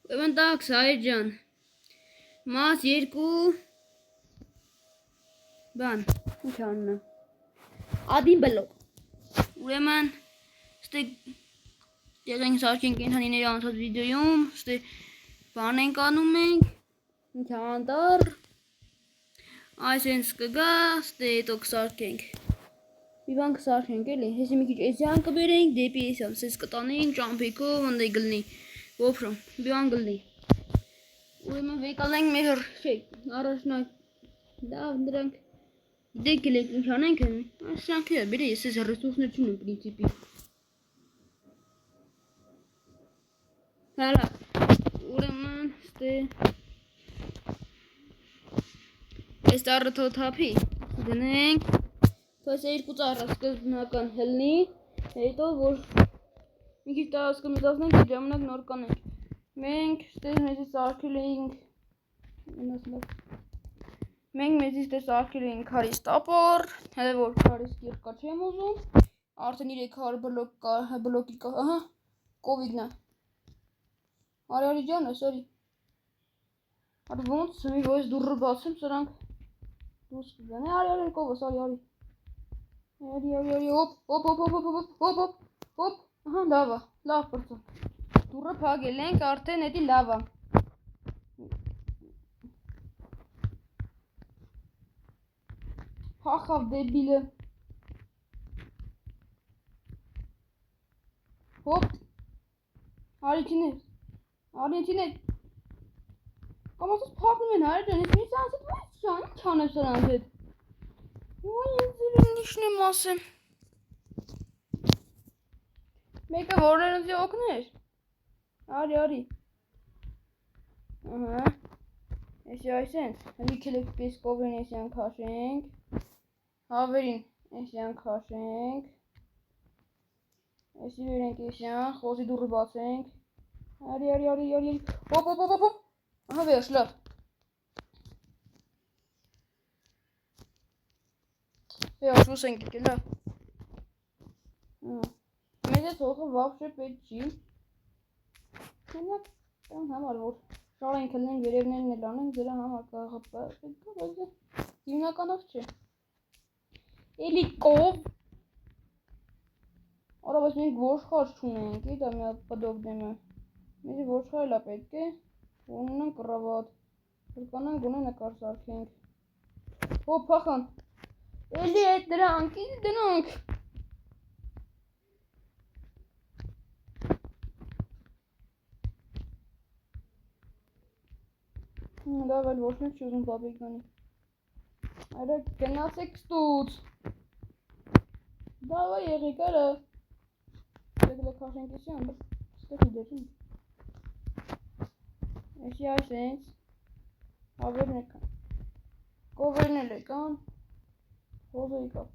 Ուրեմն տաքս հայր ջան։ Մաս 2 բան, ինչ անունը։ Ադին բլոկ։ Ուրեմն ստե եղենք սարքենք կենթանիների անցած վիդեոյում, ստե բան ենք անում ենք, ինչ անտար, այս հենց կգա, ստե հետո կսարքենք, մի բան կսարքենք էլի, հեսի մի քիչ էսյան կբերենք, դեպի էսյան, սես կտանենք, ճամփիկով, ընդե գլնի, ոփրոմ, մի բան գլնի, ուրեմն վեկալենք մեր չէ, առաջնակ լավ դրանք, դեք ելեք ինչ անենք են, այս շանքի է, բերի ես ես ռեսուրսներ չունեմ պրինցիպի, հալա, ուրեմն ստե այս տարը թոթափի, գնենք, թոյս երկու ծառը սկզբնական հլնի, հետո որ մի քիչ տարածքը մեծացնենք, այդ ժամանակ նոր կանենք, մենք ստե մեզից սարքել էինք քարիս տապոր, հետո որ քարիս կիրկա չեմ ուզում, արդեն 300 բլոկի կա, ահա, կովիդնա, արի ջանը, սորի, արի ոնց սմի ոյս դուրը բացեմ, սրանք դուս կգան, արի կովս, արի, հոպ, ահա, լավա, լավ պրծա, դուրը պագել ենք, արդեն էդի լավա, հախավ դեբիլը, հոպ, արի չիներ, կամ ասած պաղնում են հարի ջան, ես մի սանսիտ վայց ճան, ինչ անեմ սրանց հետ, ոյ ես ձիրին նիշն եմ ասեմ, մեկը որներնձի օգներ, արի, ահա, էսի այսենց, հլի կելեք պես կովրին էսյան կաշենք, հավերին էսյան կաշենք, էսի վերենք էսյան, խոզի դուրը բացենք, արի, հոպ, ահա վերջ, լավ, վերջ, լուս ենք եկել, լավ, մեզ ես հողը վավշե պետ չի, մենակ տան համար, որ շար ենք հլնենք, վերևներն էլ անենք, ձերա համար կաղա պետ կա, բայց հիմնականով չէ, էլի կով, արա, բայց մենք ոշխար չունենք, իդա մի պդոգ դեմը, մեզի ոշխար էլա պետք է, ուննան կրավատ, որկանան գունը նկար սարքենք, հոպ, պախան, էլի էդ դրանք, իդի դրանք, լավ էլ ոչ մեկ չի ուզում բաբիկ գանի, արա գնացեք ստուց, դավա եղեք արա, դեգլե կաշենք էսյան, ստեղի դերին, էսի այսենց, հավերն եկան, կովերն էլ եկան, խոզը եկավ,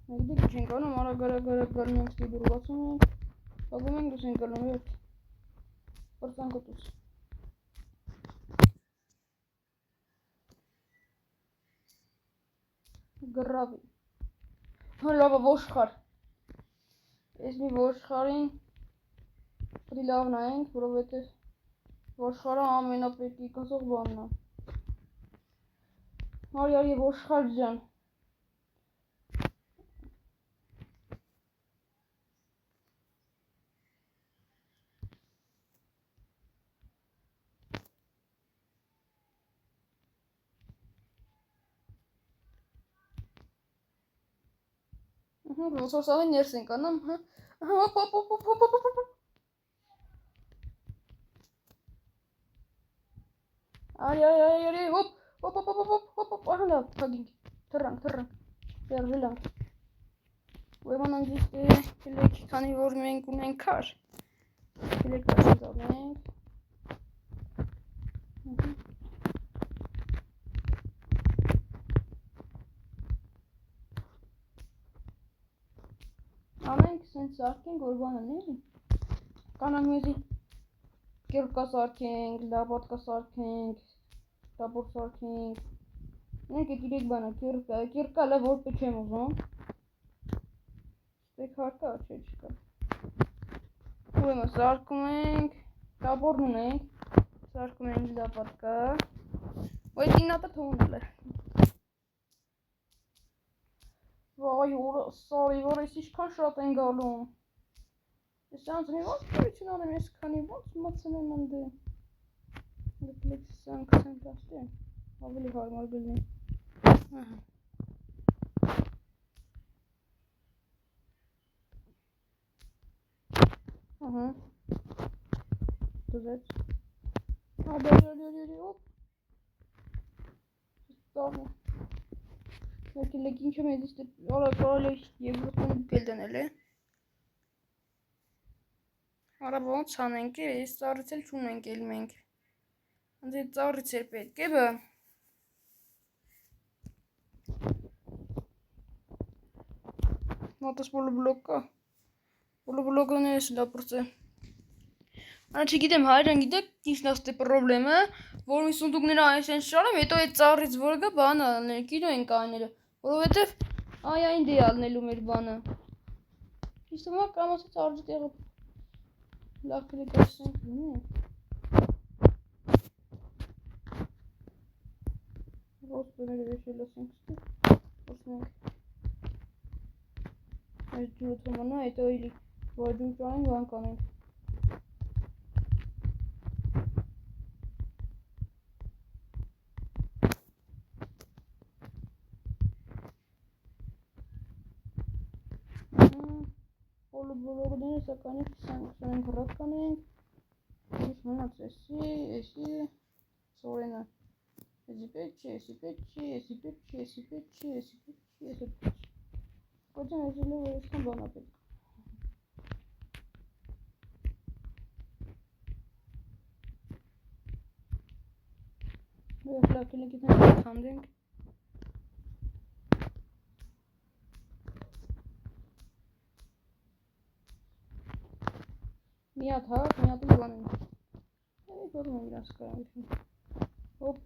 մենք դիք չենք անում, արա գարակ մենք ստի դուր բացում ենք, բագում ենք դուս ենք գալում վերջ, պրծան կտուս, գրավի, հա լավա ոշխար, ես մի ոշխարին պրի լավ նայենք, որովհետև ոշխարը ամենապետի կասող բաննա, արի ոշխար ջան, ոսոսաղի ներս ենք անում, հոպ, արի, հոպ, ահա լավ, թագինք, թռանք, վերժելանք, ուրեմն անձիստ կելեք, քանի որ մենք ունենք քար, կելեք կաշենք ալենք, անենք սենց սարքենք, որ բանը ների, կանանք մեզի կիրկա սարքենք, լապատկա սարքենք, տապոր սարքենք, մենք էտ իրեք բանը, կիրկա լավ որպե չեմ ուզում, ստեք հարկա, չէ չկա, ուրեմն սարքում ենք, Կապորն ունենք, սարկում ենք լապատկա, ոյ տինատը թողնել է։ Վայ որը սարի, որ ես իշքան շատ են գալում։ Ես անձնի ոնց պրություն անեմ, ես քանի ոնց մացնեմ ընդե։ Դեպլեքս 20 տաստի, ավելի հարմար գլնի։ Ահա։ Դուզեց։ Ադարյալյալյալյալյալ, ոպ։ Ստարնը։ Մեկել եք ինչը մեզ իստե, արա կարալ է եվրոտմանը գելդանել է։ Արա ոնց անենք է, ես ծարից էլ չունենք էլ մենք։ Անձե ծարից էր պետք է բա։ Մատս բոլը բլոկ կա։ Բոլը բլոկը ներս լա պրծե։ Արա չգիտեմ հայրան գիտեք ինչն է ստե պրոբլեմը, որ մի սունդուկները այս են շարեմ, հետո այդ ծառից որ գա բան ալնել, կինո են կանելը, որովհետև այ այն դե ալնելու մեր բանը։ Իսկ հիմա կամ ասած արջի տեղը լավ կլիկացնենք լինենք։ Ռոստները վեշել ասենք ստի, ոսնենք։ Այս ջուրը թոմանա, հետո իլի, որ ջուր ճանենք, բան կանենք։ Բոլը բլոգները սականի 20 հրատ կանենք։ Ես մնաց էսի, սորենը։ Էսի պետք չի։ Կոջան էսի լով որ եսքան բանա պետք։ Բույր լակել եք իտնեն կանդենք։ Միատ հակ, միատ ու բան ենք։ Էի բորում եմ իրանց կարանքին։ Հոպ։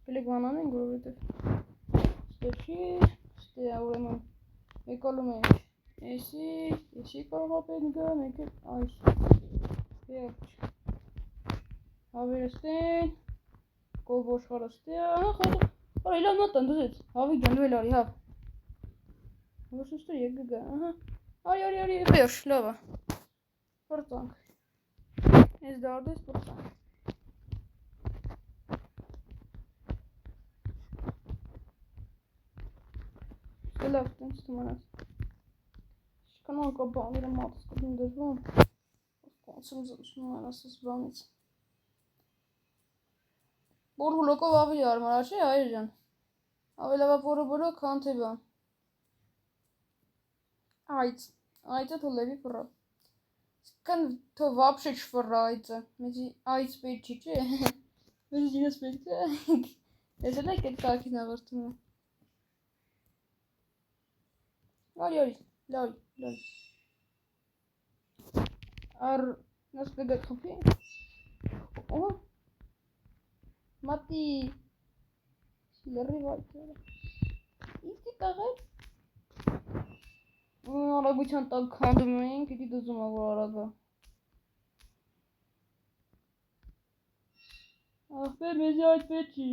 Կլեք բանան ենք, որովհետև ստե չի, ստե ուրեմն եկալում ենք էսի կարող ապետ գա, մեկ էլ այս։ Վերջ։ Հավերը ստեն, կով ոշխարը ստե, ահա խատը, արա իլան մատան դզեց, հավի գան դվել արի, հավ։ Վոսուստը եկ գա, ահա, արի, վերջ, լավա, պրծանք, ես դարդես պրծանք։ Ստե լավ տենց թմանած, շկանալ կա բանիրը մատս կդին դրվում, կոնցում զրուսում են ասաս բանից։ Որ բլոկով ավելի արմար չէ, հայր ժան, ավելավա որը բլոկ հան թե բան։ Այծը թո լևի պռա։ Կան թո վապշե չվռա այծը, մեզի այծ պետք չի չէ, մեզի ինս պետք է, ես էլ եք էտ կակին աղրդում է։ Արի, լավ։ Ար, նոս կգա խպի։ Օհո, մատի, լրի վայթերը։ Իստի կաղեր։ Արագության տակ կանդում ենք, իտի դզում աղոր արագա։ Ախպե, մեզի այդ պետ չի։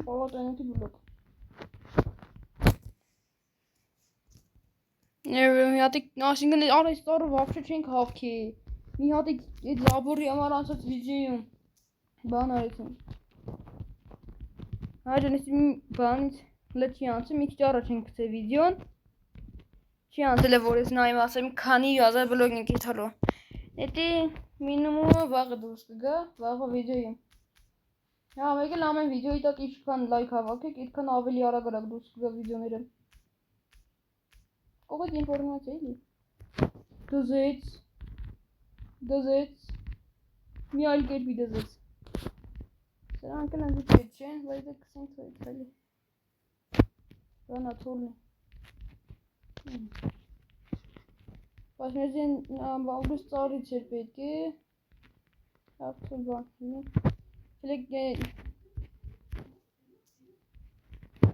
Պալատ այնետի բլոկ։ Մի հատիկ, ասինքն արա այս տարը վապշե չենք հավքի, մի հատիկ այդ զաբորի համար անցած վիդեոյում բան արեցինք։ Հայրան ես մի բանից լեչի անցը, մի քիչ առաջ ենք գցե վիդեոն, չի անցել է որ ես նայում ասեմ քանի 1000 բլոգ ենք եթալու, էտի մինիմումը վաղը դուրս կգա, վաղը վիդեոյում։ Հա մեկ էլ ամեն վիդեոյի տակ ինչքան լայք հավաքեք, այդքան ավելի արագ դուրս կգա վիդեոները։ Կողետ ինվորմացիա էլի։ Դզեց, մի այլ կերպի դզեց։ Սրանք են անձի պետ չեն, բայց է կսենք թոյք էլի։ Բանա թորն է։ Բայց մեզ են ամբալդուս ծարից էր պետք է։ Աղթոր բան։ Հելեք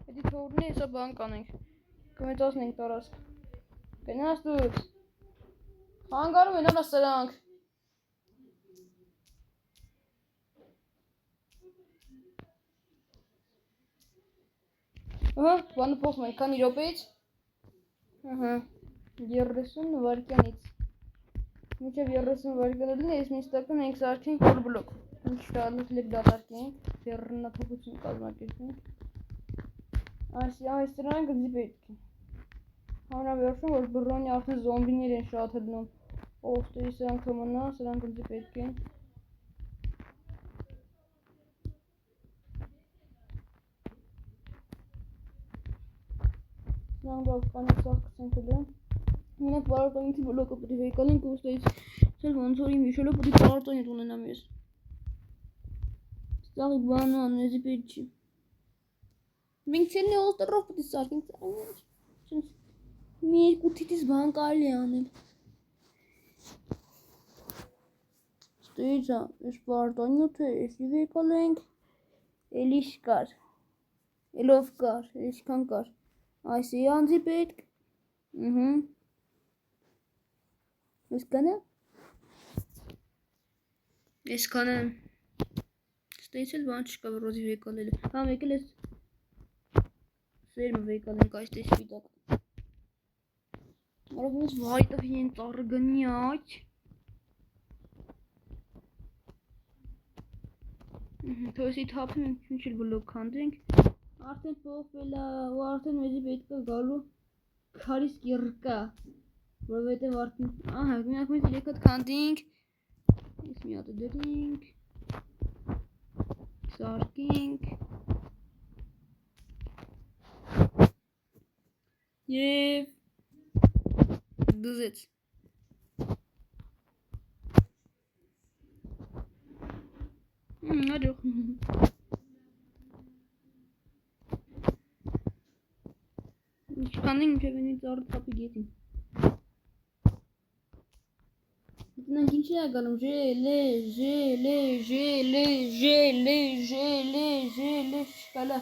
հետի թորն է, հեսա բան կանենք։ Կմետասն ենք տարասկ։ Գնաս դուց, Հանգարում են արա սրանք։ Ահա, բանը փոխում ենք, քանի րոպեից։ Ահա, 30 վայրկյանից։ Մինչև 30 վայրկյան լինի, ես նստական ենք սարքենք որ բլոկ։ Ինչ շարունակենք դատարկենք, ձեռնափոխություն կազմակերպենք։ Այս սրանք գծի պետք է։ Հանրավերքում որ բռոնի արդեն զոմբիներ են շատ հլնում։ Ոստերի սրանք կմնա, սրանք գծի պետք են։ Սրանք բավ կանեք սաղկսենք հլում։ Մենակ պարարտանիցի բլոկը պետք է վեկալենք ոստերից սել ոնց որ իմ վիշոլը պետք է պարարտանիտ ունենամ ես։ Ստաղի բանան, եզի պետք չի։ Մենք ցելն է ոստերով պետք է սարքենք մի երկու թիթից բան կարելի է անել։ Ստեյցա, ես պարարտանյութը էսի վեկալենք, էլիշ կար, էլով կար, էլիշքան կար, այս է անձի պետք, ես կանա, ես կանա, ստեյց էլ բան չկա ռոզի վեկալել, համ եկել ես սերմը վեկալենք այս տես պիտակ, արով ես վայտով են ծառը գնի աչ, Թոսի թափում ենք ինչ էլ բլոկ քանդենք, արդեն փոխվել է ու արդեն մեզի պետք է գալու քարիս կիրկա, որովհետև արդեն, ահա, մենակ մենք 3 հատ քանդենք, ես մի հատ դրենք, սարքենք, և դզեց։ Ադող Չկանենք մինչև ինի ծառը թափի գետին Դնանք ինչ է գալում շկալա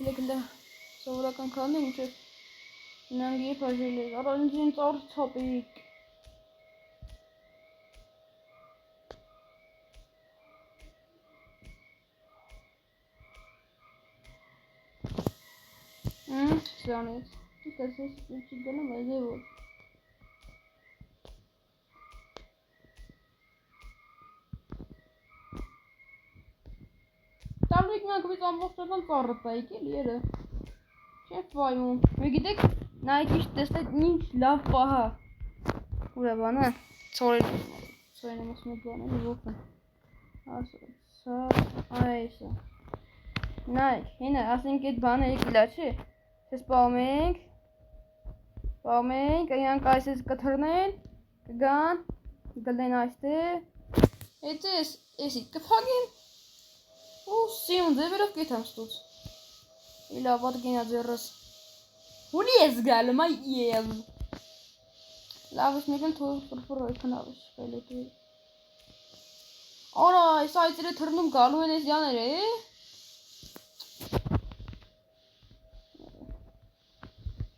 Կլեկնդա սովորական կանենք մինչև նանգ եվ հաժել է առանց են ծառը թափիկ Սրանից Դուք ես չի գնում այլ է որ Տալուիկ միանգվից ամբողջական ծառը տայիք էլ երը Չեվ վայմում Մի գիտեք նայք իշ տեսնեք ինչ լավ պահա Ուրա բանա ծորեն եմ ասում բանը ողն Այսը Նայք հինը ասենք էդ բանը եկիլա չի Ես պահում ենք այնք այսես կթրնեն կգան գլեն այստեղ Էդ էսի կփագեն ու սիուն ձևերով կեթամ ստուց Իլա ապատ գենա ձերս Հունի ես գալում այ եմ Լավ ես մեկն թող ֆրֆր այքն ավես կայլետի Արա այս այծերը թրնում գալու են ես յաներ է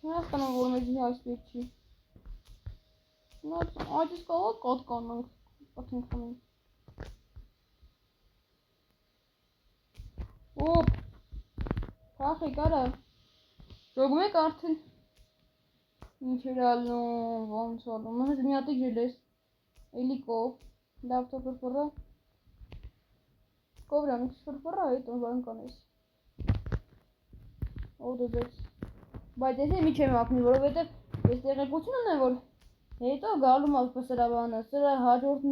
Հասկանամ որ մեզի այս պետք չի Այդս կաղա կատ կանանք Պատենք խանենք Ոպ Կախեք արա Ժոգում եք արդեն Ինչ էր ալնում ոնց ալնում Հենց մի հատիկ ժել ես Էլի կով Լավ թո ֆրֆրա Կովրան իքս ֆրֆրա այդ բան կանես Որդը ձեզ Բայց ես մի չեմ ակնի, որովհետև ես տեղեկություն ունեմ, որ հետո գալում է սրա բանը, սրա հաջորդ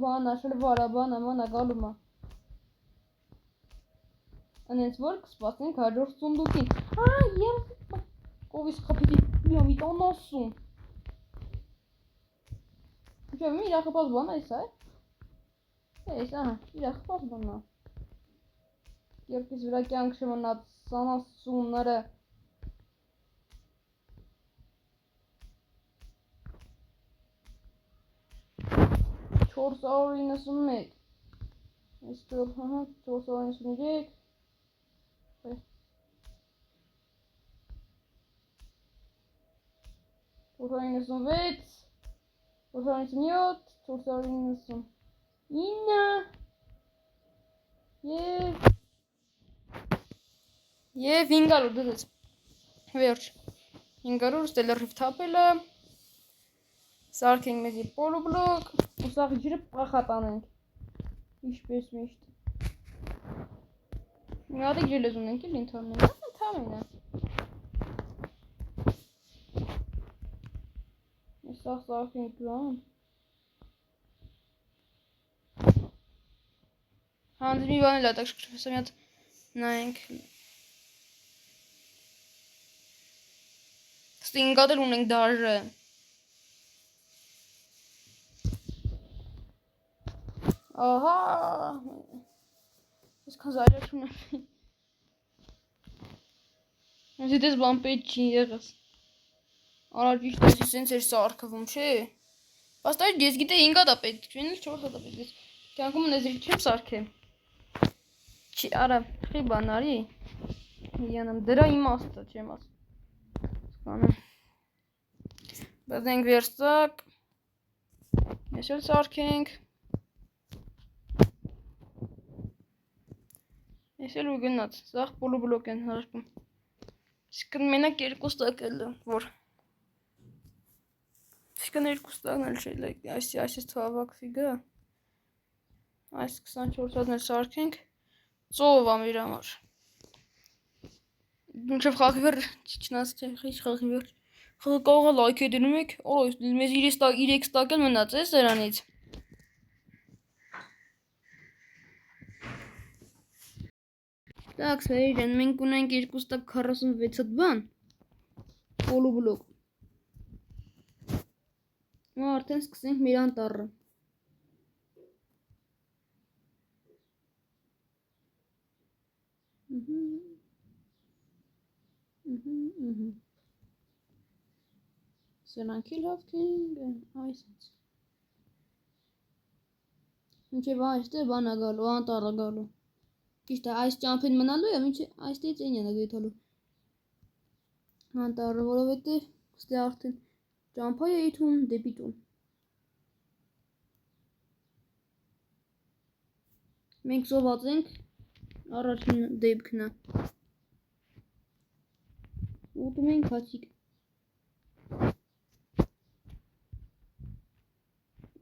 բանը, շլվարա բանը, մանա գալում է։ Անենց որ կսպասենք հաջորդ սունդուկին։ Եմ կովիս խապիտի միամիտ անասում։ Ինչև մի իրախպաս բան այս է։ Այս, ահա, իրախպաս բան է։ Երկիս վրա կյանք շմնած սանասունները։ 491 Այստեղ, հահա, 493 496 497, 499 եւ 500 դες վերջ 500 ստել լրիվ թափելը սարքենք մեզի պոլոբլոկ ու սաղ ջրը պախատանենք ինչպես միշտ մի հատիկ ջելեզ ունենք էլ ինթարնենք թամին է սաղ սարքենք լան հանձ մի բան էլ ատակ շկրվեսա մի հատ նայենք ստինգատ էլ ունենք դարժը ահա ես կազարյա չունեմ ես դես բան պետ չի եղս Արար ճիշտ ես սենց էր սարքվում, չէ։ Պաստայր ես գիտե 5 հատ է պետք, չեն էլ 4 հատ է պետք։ Կյանքում նեզրիլ չեմ սարքեմ։ Չի, արա, խի բան արի։ Յանամ դրա իմաստը չեմ աս։ Սկանեմ։ Բդենք վերստակ։ Ես էլ սարքենք։ Ես էլ ու գնաց, սաղ պոլոբլոկ են հարկում։ Իսկն մենակ 2 տակ էլ որ Իսկն 2 տակն էլ չէ, այս թվավակ ֆիգա Այս 24 հատն էլ սարքենք ծով ամիր համար Մինչև խաղի վեր չնաս չէ, խիչ խաղի վեր Խաղը լայք է դնում եք, մեզ 3 տակ էլ մնաց է սրանից Так, смотрите, մենք ունենք 246 հատ բան Պոլոբլոկ Արդեն սկսենք մեր անտառը Սրանք էլ հավքենք, այսից Մինչև այստեղ բանա գալու, անտառը գալու Ճիշտ է, այս ճամփին մնալու է, մինչև այստեղից էնյանը գետալու Անտառը, որովհետև ստե արդեն ճամփա է իթում դեպի տուն Մենք զոված ենք առաջին դեպքն է Ուտում ենք հացիկ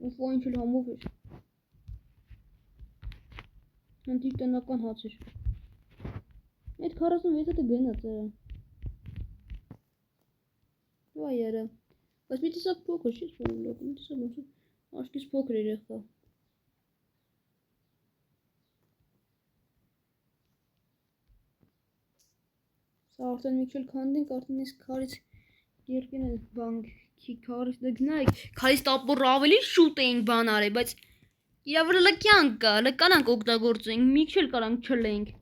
Ուֆո ինչ էլ համով էր Հնդիր տնական հաց էր Այդ 46 հատը գնաց է Վայերը Բայց մի տեսակ փոքր չի սպոլոք Մի տեսակ ոնց աշկից փոքր էր եղա Սա արդեն մի քիչ քանդենք արդեն այս քարից երկեն էլ բան Չի քարից դգնայք Քարից տապոր ավելի շուտ էինք բան արել Բայց իրա վրա լկյանք կա Լկանանք օգտագործենք Մի քիչ էլ կարանք չլենք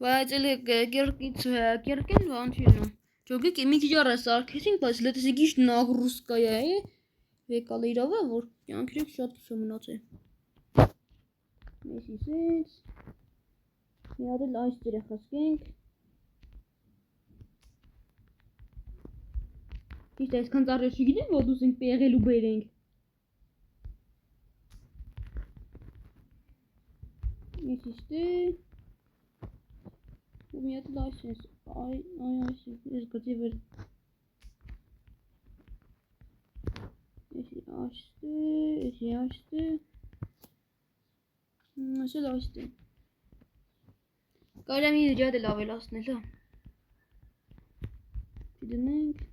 Բայց էլ կերկից կերկեն բան չի լինում Ճոգեք մի քիչ առա սարքեցինք Բայց լետեսի գիշտ նագրուսկայա է Վեկալը իրավա որ կյանքրեք շատ քիչ է մնացել Մեսի սենց Մի հատ էլ այս դերը խսկենք Ճիշտ է, այսքան ծառեր չգիտեմ, որ դուս ենք պեղել ու բերենք Ես իստե ու մի հատ էլ այս ես Այ այս ես գծի վեր Եսի աշտե Ես էլ աշտե Կարյա մի ջատ էլ ավելասնել հա Դնենք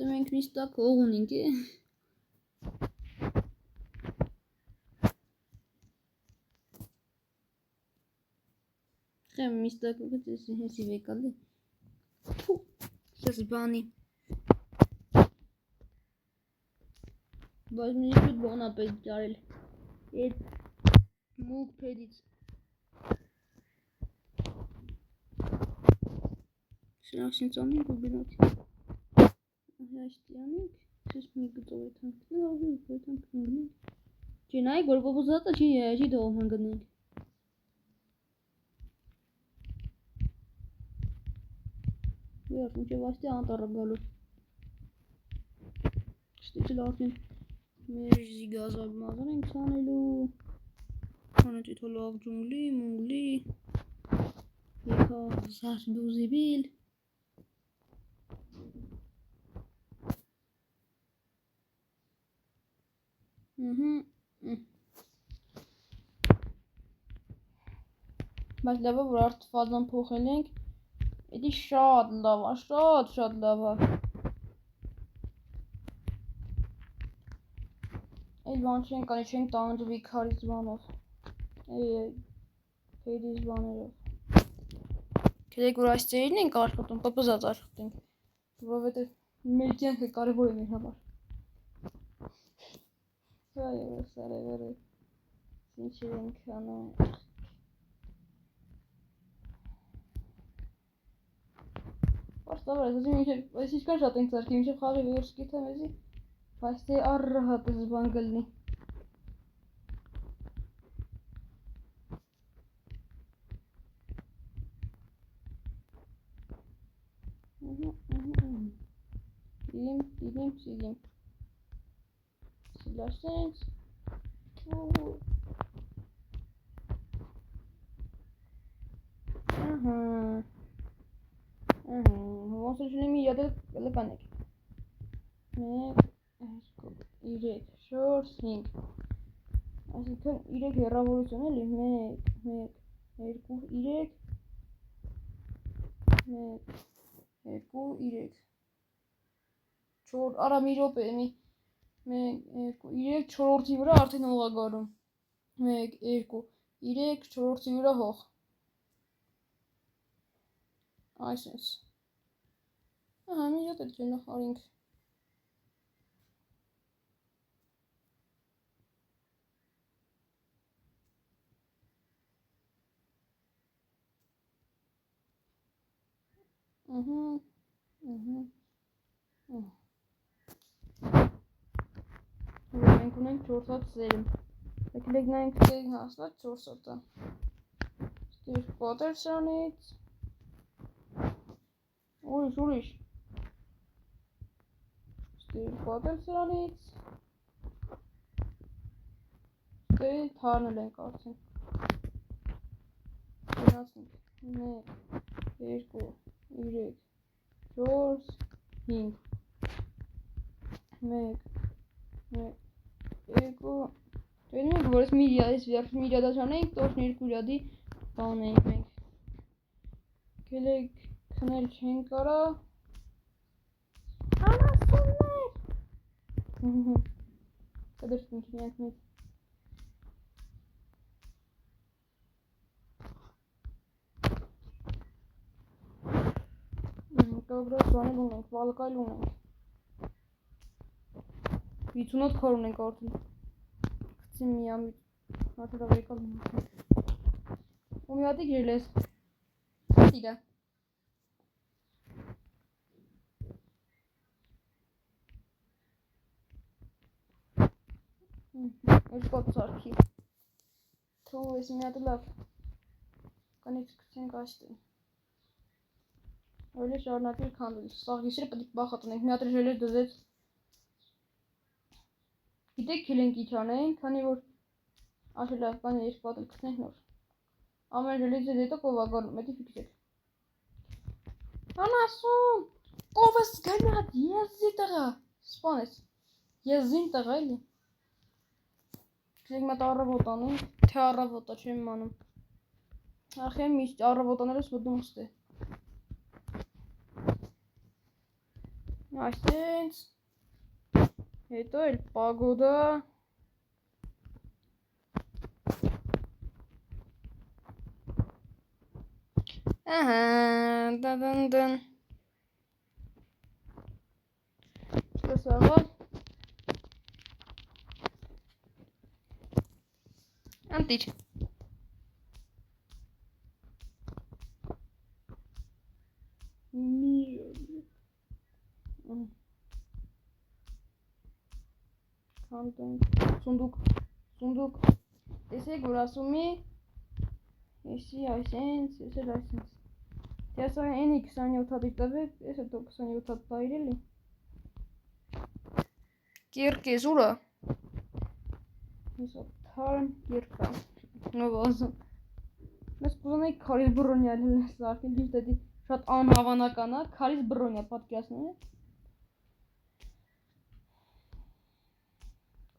Մենք մի ստակ հող ունենք է Խեմ մի ստակ հողից հեսի վեկալ է Սես բանի Բայց մի շուտ բանա պետք ճարել Էդ մուկ պեդից Սրանք սենց անենք ու գնացի Հաշտյանենք, չես մի գծով է թանքն է, աղի ու թանքն հնգնենք Չի նայք, որ պոպոզատը չի դողում հնգնենք Վերջ, մինչև այստեղ անտառը գալու։ Ստիճել արդեն մեր զիգազալ մազան ենք սանելու։ Անաչ էթո լավ ջունգլի, մունգլի, եկա զարդուզիբիլ։ Բայց լավը, որ արդ ֆազան փոխել ենք, էդի շատ լավ, շատ լավ է։ Այդ բան չենք անի, չենք տանջվի քարից բանով, փեդից բաներով։ Գիտեք, որ այս ծերին ենք աշխատում, պպզած աշխատենք, որովհետև մեր կյանքը կարևոր է մեր համար։ Այո, սարևերը, ինչեր ենք անում։ Պարստավար ես, այս ինչքան շատ ենք ծարկի, մինչև խաղի վերջ կիթեմ էզի, բայց թե առհատ ես բան գլնի։ Սիլիմ։ Սիլասենց։ Ոնց է շնի մի յադել լկանեք։ 1, 2, 3, 4, 5։ Այսինքն 3 հեռավորություն էլի, 1, 2, 3, 1, 2, 3, 4, արա մի րոպե, 1, 2, 3, 4-որդի վրա արդեն հող է գալում, 1, 2, 3, 4-որդի վրա հող, այսպես, ահա մի յոտ էլ չենա արինք, մենք ունենք 4 հատ սերմ, եկլեք նայենք սերմ հաստատ 4 հատը, ստիր պատեր սրանից, ուրիշ, ստիր պատեր սրանից, ստիր թարնել ենք արդեն, գնացնենք, 1, 2, 3, 4, 5, 1, 2, չենում ենք, որ ես մի իրադա չանենք, տոշն 2 իրադի բան ենք մենք, կելեք քնել չեն կարա, անասուններ, կդրսնք միանք մեծ, կագրոս բանել ունենք, վալկայլ ունենք, 50 քար ունենք արդեն, կծի մի ամիտ, հատորավ եկալ ունենք, ու մի հատիկ ժելես, տիգա, Ես կոտ սարքի, թող ես մի հատը լավ, կանիչ կծենք այստեն, Օրել է շարունակել քանդել, սաղ գիսրը պտիկ բախատ ունենք, մի հատր ժելեր դզեց, գիտեք քիլենք ինչ անենք, քանի որ աշը լավ կան ես պատել կծնենք նոր, ամեն ժելից է դետո կով ագարնում, էտի ֆիքսեք, անասուն, կով ես գնատ, եզի տղա, սպան ես, եզին տղա էլի, Գիտեք մատ առավոտ անենք, թե առավոտա չեմ անում, ախեմ միշտ առավոտաներս մտնում ստե, Այսենց, հետո էլ պագոդա, ահա, դադնդն, շտես աղալ, անտիր, Սունդուկ, տեսեք, որ ասում է, եսի այսենց, ես էլ այսենց, Դեսա էնի 27 հատ տվեք, ես հետո 27 հատ բայրելի։ Կիրկես ուրա։ Հեսա թարն կիրկա։ Նովազում։ Մեզ կուզանայի քարիզ բրոնյալ սարքել, դիշտ էդի շատ անհավանական է, քարիզ բրոնյա պատկերացնում է։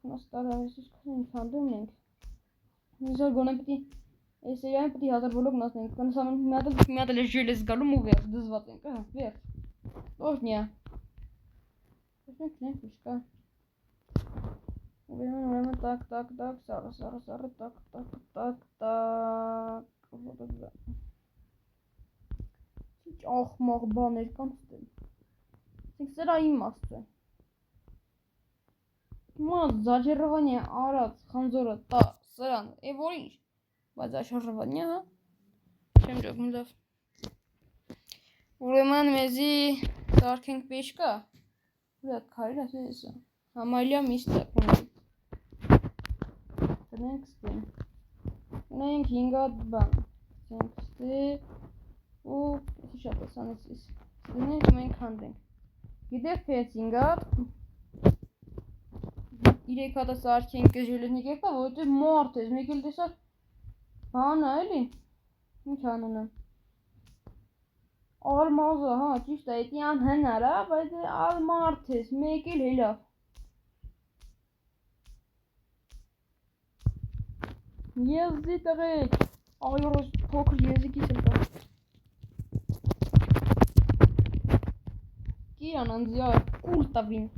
Քոնաս տարավեսից քնենք հանդում ենք։ Նիզոր գոնե պիտի այս երան պիտի 1000 բլոկ մասնենք, կանս ամեն մի հատ էլ ժելես գալու ու վերջ դզված ենք, ահա, վերջ։ Օհնյա։ Տեսնենք ուշկա։ Ուրեմն տակ, սառը, տակ, ոտոզա։ Ինչ ախմաղ բաներ կան ստել։ Սինք սրա իմաստ է։ Մազ զաջերվանյա արած, խանձորը, տա, սրան, որ ինչ, բայց աշարվանյա, հա, չեմ ճոգում լավ։ Ուրեմն մեզի սարքենք պեշկա, ուրա քարին ասեն եսա, համալյա միստակ ունենք, տնենք ստեն, ունենք 5 հատ բան, տնենք ստե, ու եսի շատ ասանես ես, ստենենք ու մենք հանդենք, գիտեք պենց 5 հատ, 3 հատը սարքենք ժելեզնիկ եկա, որտեղ մարդ ես, մեկ էլ տեսար բանը էլի, ինչ անունը, ալմազը, հա, ճիշտ է, էտի անհնար է, բայց ալմարդ ես, մեկ էլ հելավ։ Եզդի տղեկ, այորոս փոքր եզիկիս էլ կա։ Կիրան անձյա, կուլ տավին։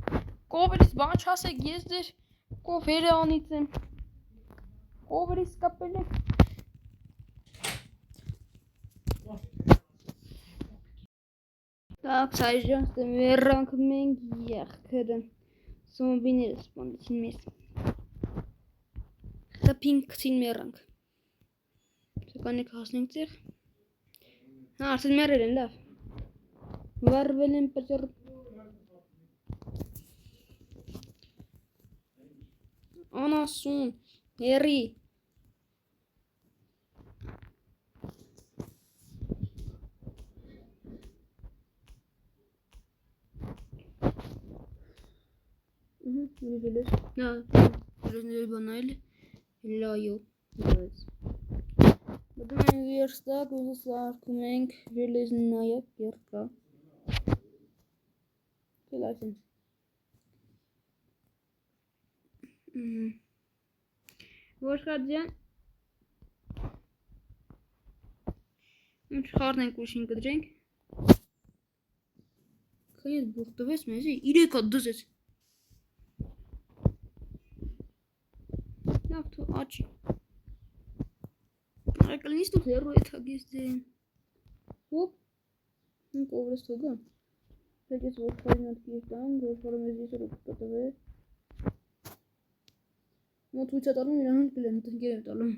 Կովերիս բան չասեք, ես դեր կովերը անից եմ, կովերիս կապել եք։ Так, սայժան ստեմ վերրանք մենք եղքրը, սոմբիները սպանդեցին մեզ, խպին կցին մեռանք, սական եք հասնենք ծեղ, հա, արդեն մերել են լավ, վարվել են պճր, անասուն, հերի, Ժելես, նա, ժելեսներ բանայել, լայո, նայեց։ Բդում են վերստակ, ուզը սարքում ենք, ժելեզն նայակ, երկա։ Կել այսենց։ Ոշխատջան, ինչ խարն ենք ուշին կդրենք։ Կայետ բուրտվես մեզի, 3 հատ դզեց։ Լավ թու աչի։ Արկալինից թու հերո էտ հագես դեն։ Հոպ, հնք ովրես թոգան։ Դեգես ոշխարին ատկի տան, ոշխարը մեզ եսր ու կտվե։ Մոտ հույցա տալում իրան հնք կլեմ, տնկեր եմ տալում։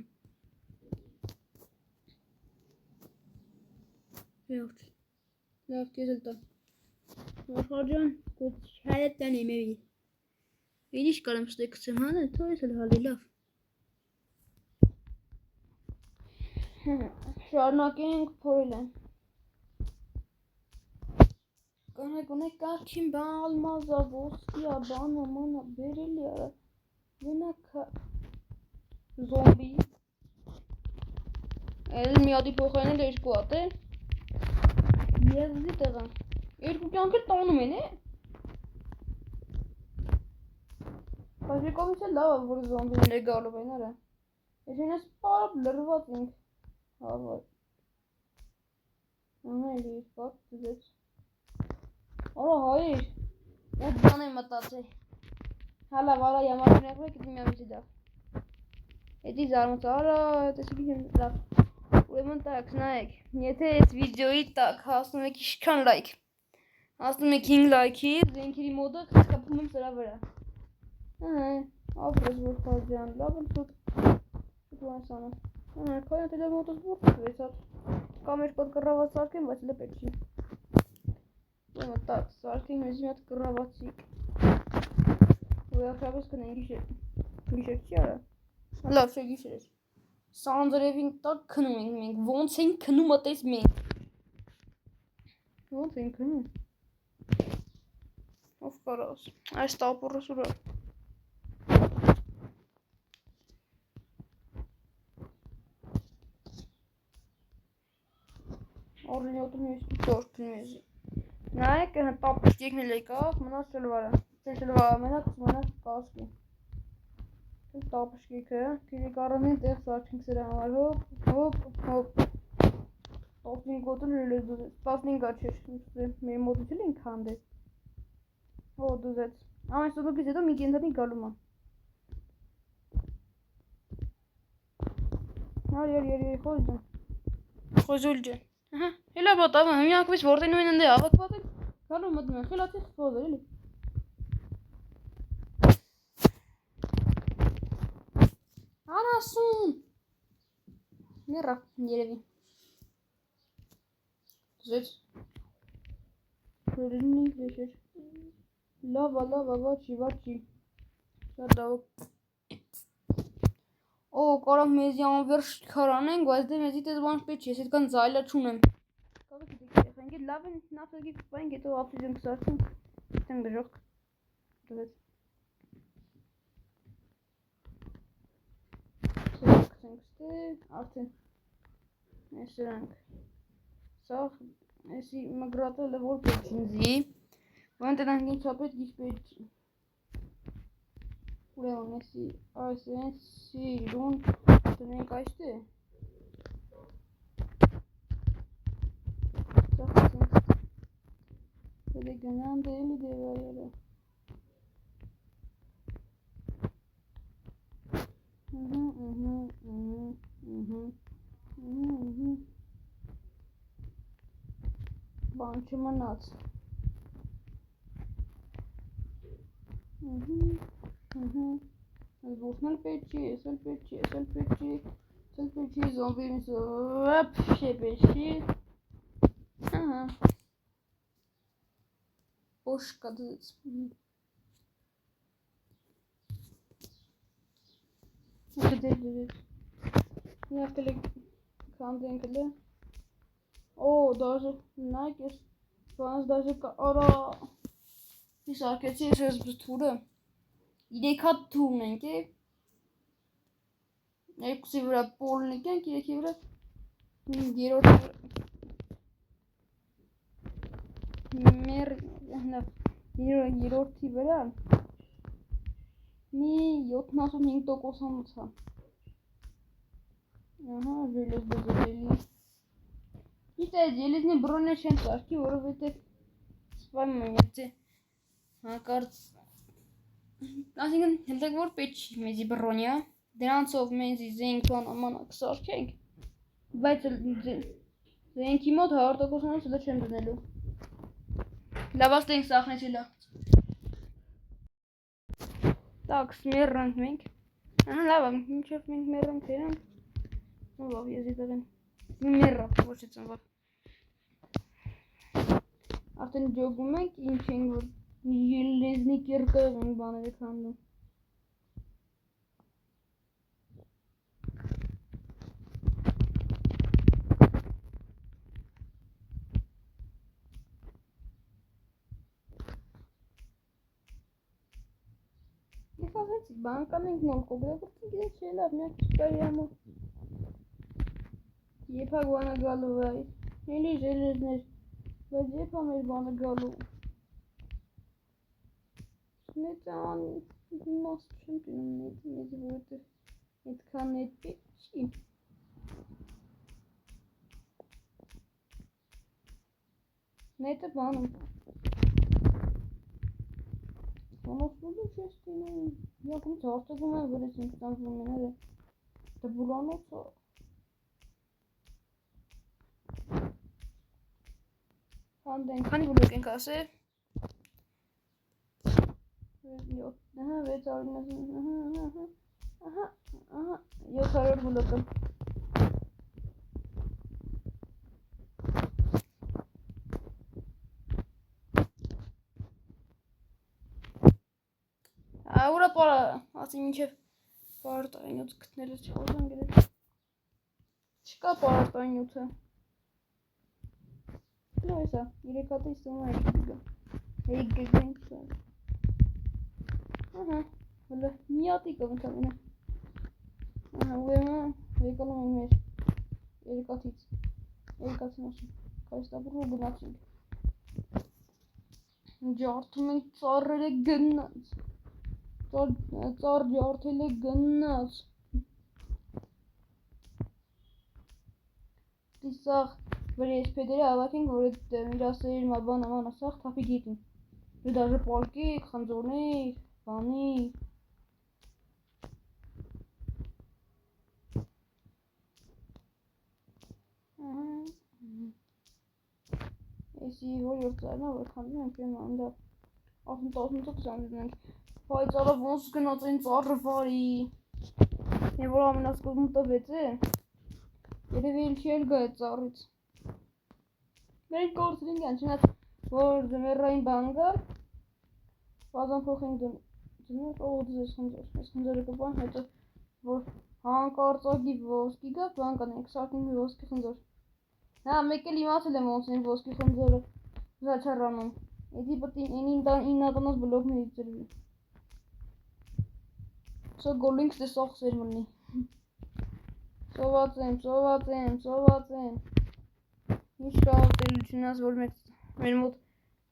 Եորջ, լավ կեզ էլ տա։ Ոշխարջան, կոչ հայետ տան եմ էվի։ Իրիշ կարեմ ստեկ կցեմ հանել, թո ես էլ հալի լավ։ Շարնակենք փորել են։ Կանեք ունեք կարգին բան ալմազա, ոսկիա, բանա, մանա, բերելի արա, վենակա, զոմբի, էլ մի ատի փոխային էլ 2 հատ է, եզդի տեղա, 2 կյանք էլ տանում են է, բայց եկովից էլ լավ է, որ զոմբիներ է գալով են արա, ես են ես պարապ լրված ենք, հավայ, ահա էլ ես պարապ դզեց, Արա հայր, ոտ բան եմ մտացել, հալա վալա ямարին եղվեք իդի միամիցի դավ, էդի զարմոց արա, տեսուքի եմ լավ, ուրեմն տակ, նայեք, եթե ես վիդեոյի տակ հասնում եք իշքան լայք, հասնում եք 5 լայքի, զենքերի մոդը խկապում եմ սրա վրա, ապրես ոշխարջան, լավ եմ սուտ բանսանը, կայան տելև մոտոս բուրդ վեցատ, կամ էր պատ կռաված սարքեմ, բայց լը պետք չի, ուրեմն տակ, սարքենք մեզի մատ կռավացիկ, ու եղշապես կնեն գիշեր չի արա, լավ չէ գիշեր ես, սանձրևին տակ կնում ենք մենք, ոնց ենք կնում ատես մենք, Ոնց ինքը։ Ով կարաս։ Այս տապուրը սուրա։ Օրինոտ մյուս դորքնեզի։ Նայեք տապուշտիկն էլ եկավ, մնաց շլվարը։ Շլվարը մնաց կասկի։ Տապուշտիկը, քիլի կարանին տեղ սարքինք սրա համար, հոպ։ 15 գոտն լելեզ դուզեց, 15 աչեր, մեր մոտություն ենք հանդե։ Հո դուզեց, ամեն սոտոքից հետո մի կենթատին գալում է։ Խոզուլ ջան, հելա բոտավը, հմյակվից որտեն ուին ընդե ավակված են, գալում մտնում են, խելացի խոզը, էլի։ Անասուն, ներա, երևի։ Դուզեց, հրինիկ վեշեր, լավա, վաչի, շարդավոք։ Օ, կարանք մեզի անվերջ քարանենք, բայց դե մեզի տես բանք պետ չի, ես հետքան զայլա չունեմ։ Կավեք դեք ենք, լավ են նավտագի կպայինք, հետո ապսիդյոն կսարքենք, տենք դժող, դվեց։ Սրակցենք ստե, արդեն, ես սրանք, սաղ, եսի մգրատելը որ պետ չինզի, վան տնանք ինչ ապետ գիշ պետ չի։ Ուրեմն եսի այս սիրուն տնենք այստե։ Սաղցենք ստե։ Պետ է գնան դելի դևայերը։ Բան չմնաց։ Զբուխնել պետ չի, եսել պետ չի, զոմբի միսը, վապշե պետ չի։ Պոշկա դուց։ Դեդեդեդ։ Եվ կլեք կանդենք էլ է։ Օ, դաժը, նայք ես, բանս դաժը արա, ես արկեցի ես ես բթուրը, իրեք հատ թուրն ենք է, երկուսի վրա պոլնիկ ենք, իրեքի վրա, երորդի վրա, մի 75% համոցա, ժելեզ բզրելի, Իշտ այս ելիզնի բրոնը չեն սարքի, որովհետև սպայմ մենյացի հանկարծ ասինքն հելտեք որ պետ չի մեզի բրոնյա, դրանցով մեզի զենքան ամանակ սարքենք, բայց զենքի մոտ 100%-անից հլը չեմ դնելու, լավաստ ենք սախնեցի լաղց, տակ սմերրանք մենք, լավ եմ, մինչև մենք մերրանք թերանք, լավ եզի տղեն, մերրավ, ոչ է ծնվավ, արդեն ջոգում ենք, ինչ ենք, որ ելեզնի կերկայով ենք բաներ եք հանդում, Ես ասեցի, բանկան ենք նոր կոգրակրտին գիտեք չէ լավ, միակ չկարի համար, եփակ բանը գալու վայ, էլի ժելեզներ, բայց եփա մեր բանը գալու, նետան, մաս չեմ տինում նետի, մեզի որետև հետքան նետ պետ չի, նետը բանում, Անոսնուդու չես տինում, յակումից հարտագում են վրես ինք տանվում են էլ է, դբուլանոց է, հանդենք, քանի բլոկ ենք ասե, 700 բլոկը, ուրա պարա, ասի մինչև պարարտայնյութ գտնել ես չխոզան գերել, չկա պարարտայնյութը, No, esa. Direct hata istemiyorum erkekliği. Erkekliğin güzel. Aha. Böyle niye atayım tabii. Aha, uyuma. Yakalım emir. Erik atayım. Erik atmasın. Kaçta bu rugun atayım. Cartımın çarrıyla gönnet. Cartıyla gönnet. Dissaq. Böyle SPD-ləri avakən görə miraslayır maban aman asaq tapi getin. Ve даже полки, ханзорни, фани. Esi որ yurtlarına bakandım yapıyorum anda. Altın çok güzel. Faydalı bonus gün atın zarrı fari. Ne var amına skoldum da beti. Yere bir şey gayet zarrıt. Ben korktum gençler. Var demeyin banga. Bazen փոխենք դնում օդս խնդրը կբան հետո որ հանկարծակի ոսկի գա բան կանենք սարքինի ոսկի խնդր հա մեկ էլ իմացել եմ ոնց են ոսկի խնդրը զաչարանում էդի պետք է իննականոց բլոկներից ծրվի սա գոլինքս տեսող սեր մնի սոված եմ ինչ կա ուտելությունից որ մեր մոտ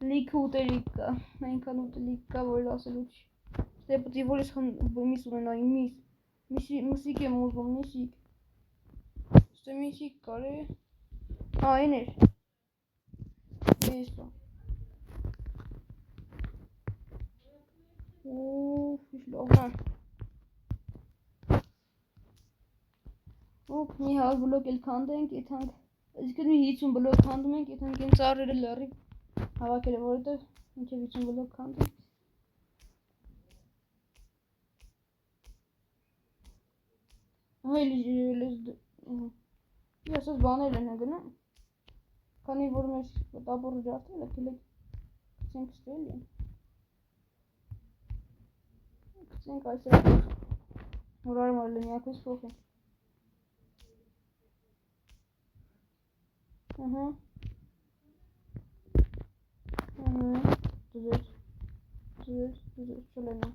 լիքը ուտելիք կա, այնքան ուտելիք կա, որ ասելու չի։ Դե պետք է որ ես միս ունենայի, միսիկ եմ ուզում, միսիկ։ Ստե միսիկ կար է։ Հա, այն էր։ Ես դա։ Ուֆ, ինչ լավն է։ Ոք, մի հալ բլոկ էլ քանդենք, եթանք, այսինքն մի 50 բլոկ քանդում ենք, եթանք են ծառերը լարի հավաքել է, որովհետև մինչև 50 բլոկ քանդենք։ Ես այս բաներ են գնում, քանի որ մեր տապորը ջարդել է, կելեք կծենք ստել են։ Կծենք այս է, որ արմարել է միակույս փոխենք։ Դուր, շլեմ եմ։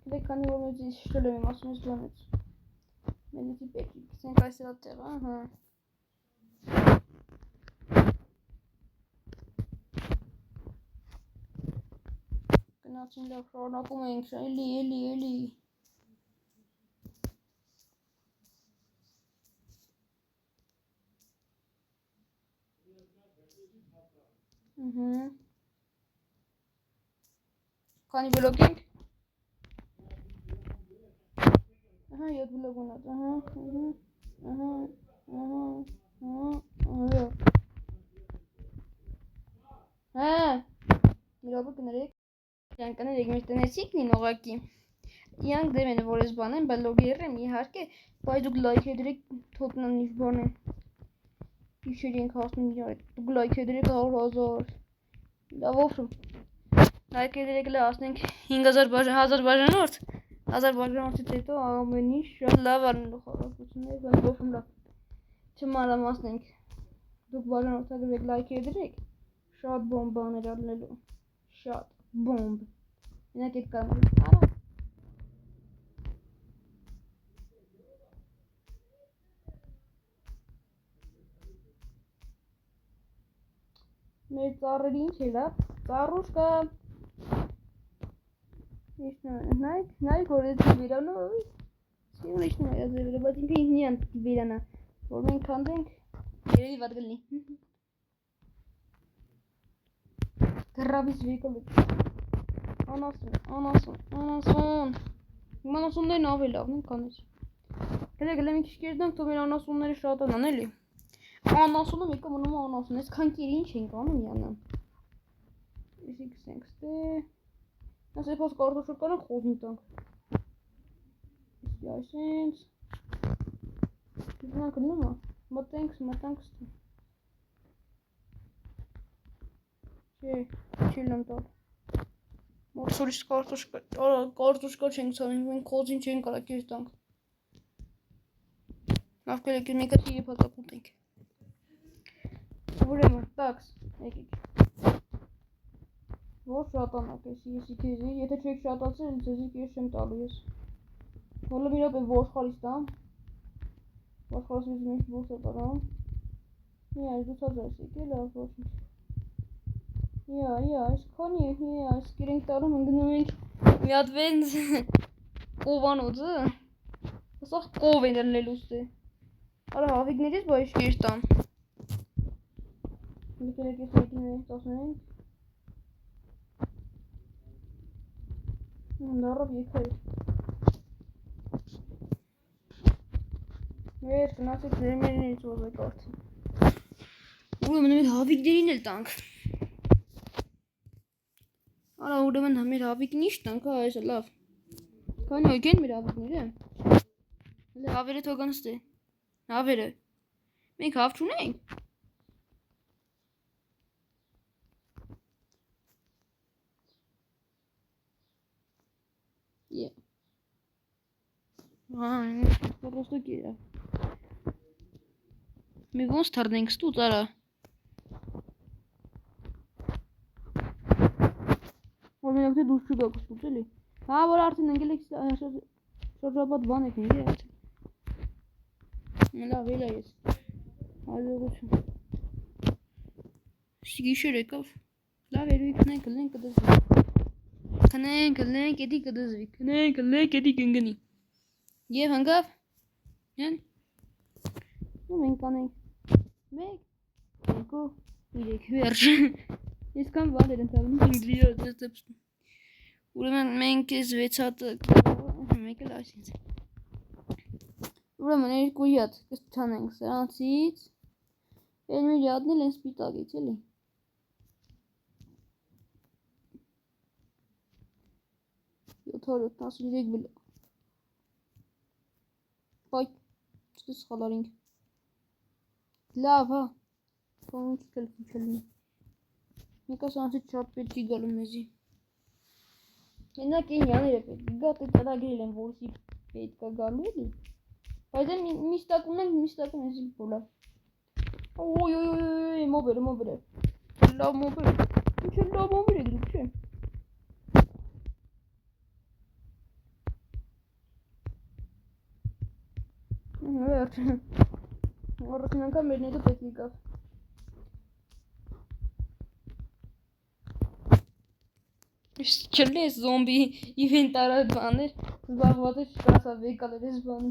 Կլեք քանի որ մեծ շլեմ եմ, ասում ես դրանից։ Մենիցի պեքի, կսենք այս էլ տեղ, ահա։ Գնացին լավ շարունակում ենք, էլի։ Քանի բլոկ ենք։ Ահա 7 բլոկ ունած, ահա։ Հա։ Իրոք կներեք։ Կներեք մեր տնեցիկնին օղակի։ Իրանք դեմ են որ ես բանեմ, բլոգեր եմ իհարկե, բայց դուք լայք դրեք թոտնան ինչ բան է։ Իջեր ենք հասնում իրար, դուք լայք դրեք 100,000։ Լավ ոփշում։ Լայք դրեք լա ասենք 5000 բաժանորդ 1000 բաժանորդից հետո ամեն ինչ շատ լավ արնելու խորհուրդներ բան ոփշում լավ։ Չմանրամասնենք։ Դուք բաժանորդագրեք լայք դրեք, շատ բոմբ բաներ արնելու։ Շատ բոմբ։ Մենակ այդ կամ արա մեր ծառերի ինչ է լավ, ծառուշկա նայք որ էս վիրանով սիուն ինչ նայ ազերել, բայց ինքը ինքնին վիրանա, որ մենք քանդենք, երևի վատ գլնի։ Գրավից վիկոլուկ, անասուն, անասուններն ավելի լավն են կանեց։ Գլեմ ինչ կերդանք, թող մեր անասունները շատ անան էլի։ Անասունը մեկը մնում է անասուն, ես քանքերի ինչ ենք անում յանան։ Եսի կսենք ստե, ես եփոս կարտոշոկանը խոզին տանք։ Եսի այսենց, դրանք նում է, մտենք ստե։ Չի լեմ տալ։ Մորսորիս կարտոշկա չենք ծանենք, մենք խոզին չենք կարա կեր տանք։ Լավ կելեք մեկը եփոս ապուտենք։ ուրեմն, տաքս, եկեք։ Որ շատանակ ես, եսի քեզի, եթե չեք շատացել, ձեզի կես չեմ տալու ես։ Հոլը մի ռոպե ոշխարից տամ։ Ոշխարից մենք ոսը տարամ։ Այս դուցած այս եկել, ոչինչ։ Այս քանի է, այս կերենք տարում ընգնում ենք մի հատ վենց կովանոցը։ Ասաղ կով են դրնելուս է։ Արա հավիգներից բա իշ կես տամ։ Եկել եք ես մեկին մենք տասնենք։ Դարով եկա էր։ Մեր կնացեք ձերմերներից ոզեք արդին։ Ուրեմն մեր հավիգներին էլ տանք։ Արա ուրեմն մեր հավիգին իշ տանք, այսը լավ։ Քանի հոգ են մեր հավիգները։ Հələ հավերը թողանստե։ Հավերը։ Մենք հավ չունենք։ Просто կերա։ Մի ոնց թարնենք ստուց արա։ Որ մենակ թե դուս չգա կստուց էլի։ Հա որ արդեն ընգել եք շրջապատ բան եք ինգե արդեն։ Լավ էլա ես։ Հաջողություն։ Գիշեր եկավ։ Լավ երույք քնենք կդզվի։ Քնենք էդի կդզվի։ Քնենք էդի կընգնի։ Եվ հանգավ։ Յան։ Ու մենք կանենք 1 2 3 վերջ։ Այսքան բան էր ընթանում ինգլիա դեպ։ Ուրեմն մենք էս 6 հատը մեկ էլ այսինչ։ Ուրեմն երկու հատ կստանենք սրանցից։ Էլ մի հատն էլ են սպիտակից էլի։ Յոթորոտ 13 բլոկ։ Բայ, չտես խալարինք։ Լավ, հա։ Կոնքի կլպի չլնի։ Մեկա սանցից շատ պետքի գալում մեզի։ Մենակ են յաները պետք, գատ է ծրագրել են, որսի պետքա գալու էլի։ Բայց են միստակում ենք, միստակում էսի բոլա։ Ոյ, մոբեր է։ Լավ մոբեր է։ Ինչ է լավ մոբեր է գրուկ չէ։ Վերջ։ Առաջին անգամ մեր նետը պետք եկավ։ Չլի ես զոմբի իվենտարը բաներ, զբաղված է չկարասավ եկալ էր ես բան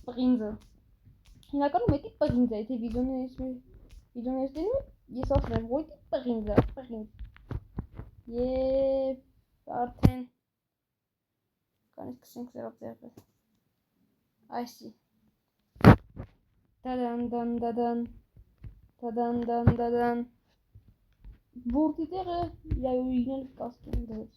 պղինձը։ Հիմնականում էտի պղինձ է, եթե վիդյոներս դենում է, ես ասում եմ, ոյտի պղինձ է, պղինձ։ Եվ արդեն կանից կսենք սեղապ ձեղվել։ Այսի։ Դադան։ Բուրդի տեղը յայույին էլ կասկեն դրեց։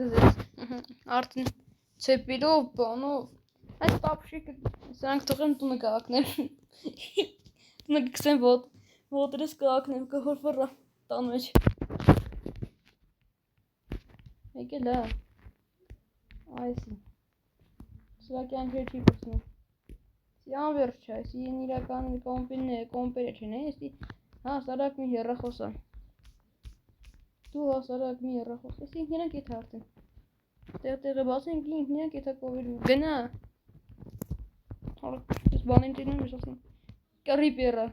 Դզեց, արդեն ծեպիրով, բանով, այս պապշիկը սրանք թողեմ տունը կաղակնեմ, տունը կքսեմ ոտրս կաղակնեմ, կհորվռա տան մեջ, եկել է, այսի, սրա կյանքեր չի պրսնում, սի անվերջ չէ, այսի են իրական կոմպերը չեն է, եսի, հա, սարակ մի հեռախոսա, դու հա, սարակ մի հեռախոս, եսի ինքնիրանք ետ արդեն, տեղը բասենք ինքնիրանք ետ հակովերու, գնա, ես բանին տենում ես ասում, կռի պերա,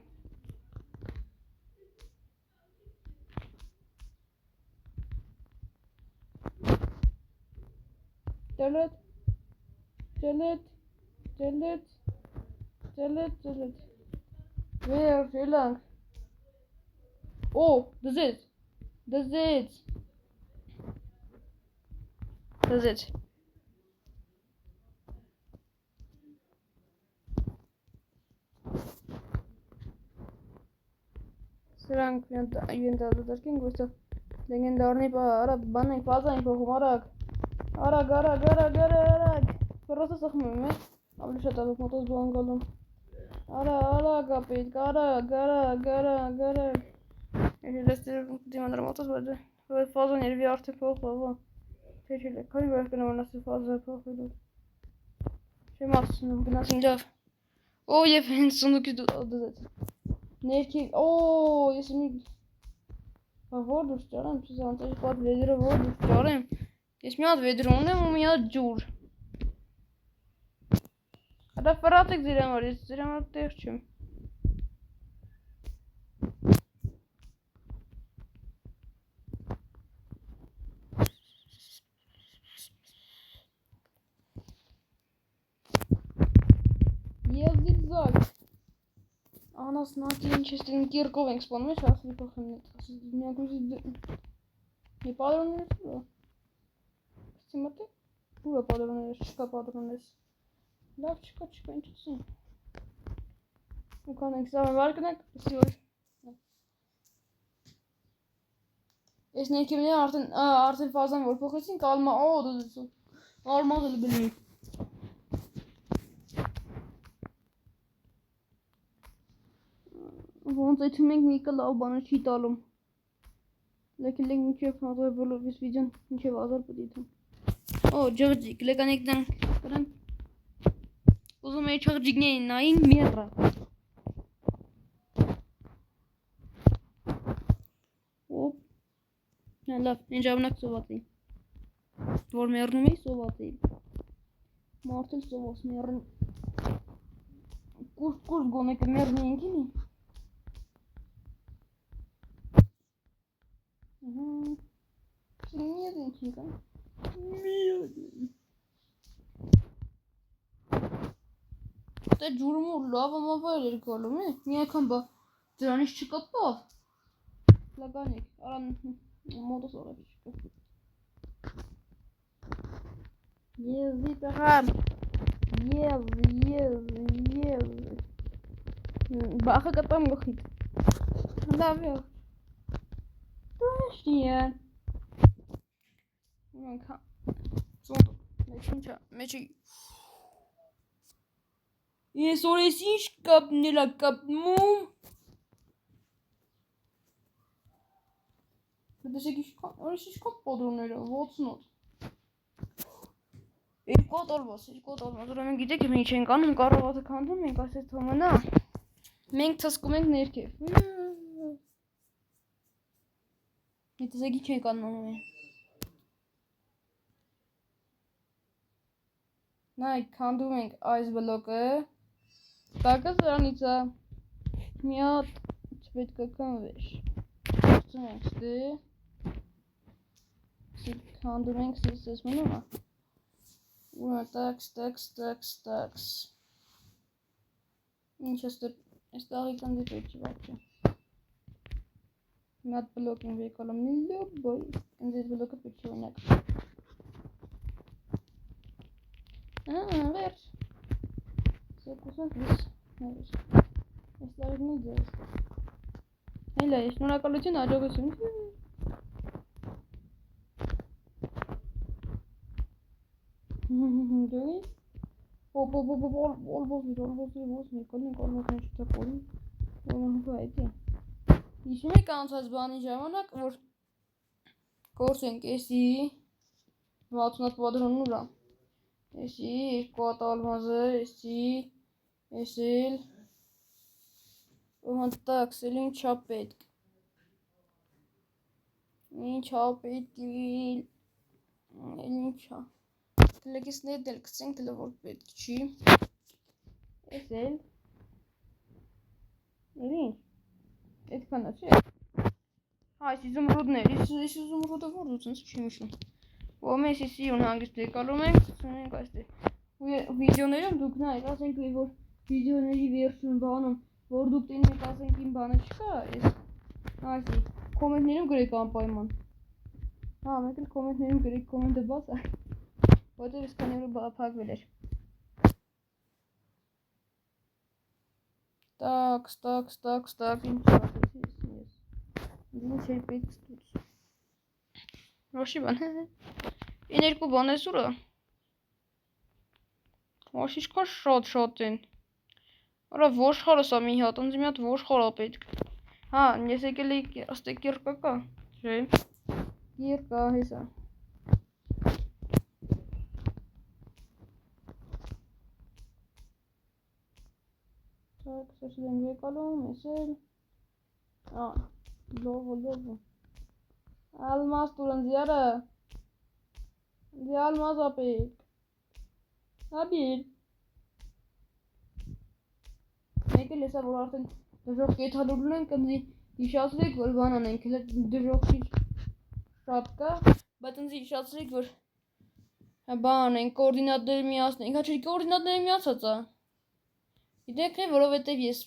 ճելետ, վերջ, էլանք, օ, դզեց, սրանք իվենտազդարկենք, ոստով լեգենդարնի բան ենք, վազա ենք հողում, արագ, պրոսը սխմում եմ, ավելի շատ ալուկ մոտոց բան գալում, արագ ապետք, արագ, Դեստեր դիմանրամատս բայց ֆազան երևի արդեն փոխվա։ Թե չէ, քանի որ կնոն ասի ֆազա փոխվելու։ Չեմ ասում գնացին լավ։ Օ եւ հենց սունդուկի դուզած։ Ներքև, օ, ես մի որ դուրս ճարեմ, ցանցի կոդ վեդրը որ դուրս ճարեմ։ Ես մի հատ վեդր ունեմ ու մի հատ ջուր։ Հədə ֆրատիկ դիրəm var, ես դիրəm var տեղ չեմ։ Եվ զիզակ։ Անաս նատի ինչ ես դին կիրկով ենք սպանում ես, ասլի փոխեմ նետ, ասլի միակույզի մի պատրոներ ես ուրա։ Կստի մատի, ուրա պատրոներ ես, չկա պատրոներ ես։ Լավ չկա, ինչ ասին։ Ու կանենք սավեն վարկնենք, ըստի որ։ Ես ներքևները արդեն ֆազան որ փոխեցին, կալմա, օ, դուզեցու, արմազ էլ բլի։ Ոնց այդում ենք միկը լավ բանը չի տալում։ Լեքին մինչև հազար բոլորիս վիդեոն մինչև հազար պտիթում։ Օ, ջղջիկ, լեկան եկնան կրան։ Ուզում էի չղջիկներին նային միռը։ Ոպ։ Նա լավ, ինչ ժամանակ սոված էի։ Որ մեռնում էի, սոված էի։ Մարդել սոված մեռն։ Կուրտ գոնե կմեռնի ինքինի։ Միրնիքա։ Միրնի։ Դե ջուրում ու լավ ամավայր էր գալում է։ Մի անգամ բա դրանից չկապավ։ Լագանիկ, արան մոտոս օրը չկա։ Եզի տղամ։ Եզ։ Բախը կտամ գխիտ։ Լավ է։ Դուշտիա։ Անկա։ Սոնտո։ Մեջինչա, մեջի։ Ես օրես ինչ կապնելա կապնում։ Դեսեք օրես ինչ կապ պատրոները, ոծնոտ։ Երկու տոլվոս, ուրեմն գիտեք ինչ ենք անում, կարողացը քանդում ենք, ասես թոմնա։ Մենք ցսկում ենք ներքև։ Դեսեք ինչ ենք անում։ Նայ, քանդում ենք այս բլոկը։ Տակը սրանից է։ Մի հատ չպետք է կանվեր։ Ստում ենք ստի։ Քանդում ենք սես մնում է։ Ուրը տաքս։ Ինչ ես տաղի կանդի պետք չի վաճը։ Մի հատ բլոկ եմ վեկալում լոբոյ։ Ինձ ես բլոկը պետք չի ունակ։ Վերջ։ Սեկուսանք վիս նավիշ։ Ես լավիտ նույն ձեզ։ Հելա, ես նորակալություն աջողություն։ Դույ։ Ոլբոս մի կոլին չտակորին։ Ոլան հուղայտի։ Իշում եք անցած բանի ժամանակ, որ կորս ենք էսի 60 պատրոնն ուրա։ Էսի, երկու հատ ալմազը, էսիլ, ուհանտակս, էլ ինչա պետք։ Ինչա պետք, էլ ինչա։ Կլեկիս ներդել կսենք դլը որ պետք չի։ Էսել։ Էլ ինչ։ Էդքանա չէ։ Այս իզումրուդներ, ես իզումրուդը որ դուց չի միշում։ Ոմես իսի ուն հանգիստ եկալում ենք, սունենք այստեղ վիդեոներում դուք նայք, ասենք որ վիդեոների վերջում բանում, որ դուք տենում եք ասենք իմ բանը չկա, այսի, կոմենտներում գրեք անպայման։ Հա, մեկ էլ կոմենտներում գրեք կոմենտը բաց է, որտև ես քանի որ փակվել էր։ Տակ, ինչ ասեցի ես։ Ինչ էր պետք ստուց։ Ռոշի բան, են երկու բան ես ուրը։ Ոչ ինչքան շատ են։ Արա ոշխարը սա մի հատ, ընձի մի հատ ոշխարա պետք։ Հա, ես եկել էի աստե կիրկա կա, չէ։ Կիրկա հեսա։ Так, սրսել եմ եկալում, ես էլ։ Լովը։ Ալմաս տուրն զիարը։ Զի ալմաս ապիկ։ Հաբիր։ Եկել հեսա, որ արդեն դժող կեթալուրն են կնձի հիշացրեք, որ բանան ենք, դժողքի շատ կա, բայց ինձ հիշացրեք, որ բան ենք, կորդինատները միացնենք, հա չէ կորդինատները միացած է, գիտեք է, որովհետև ես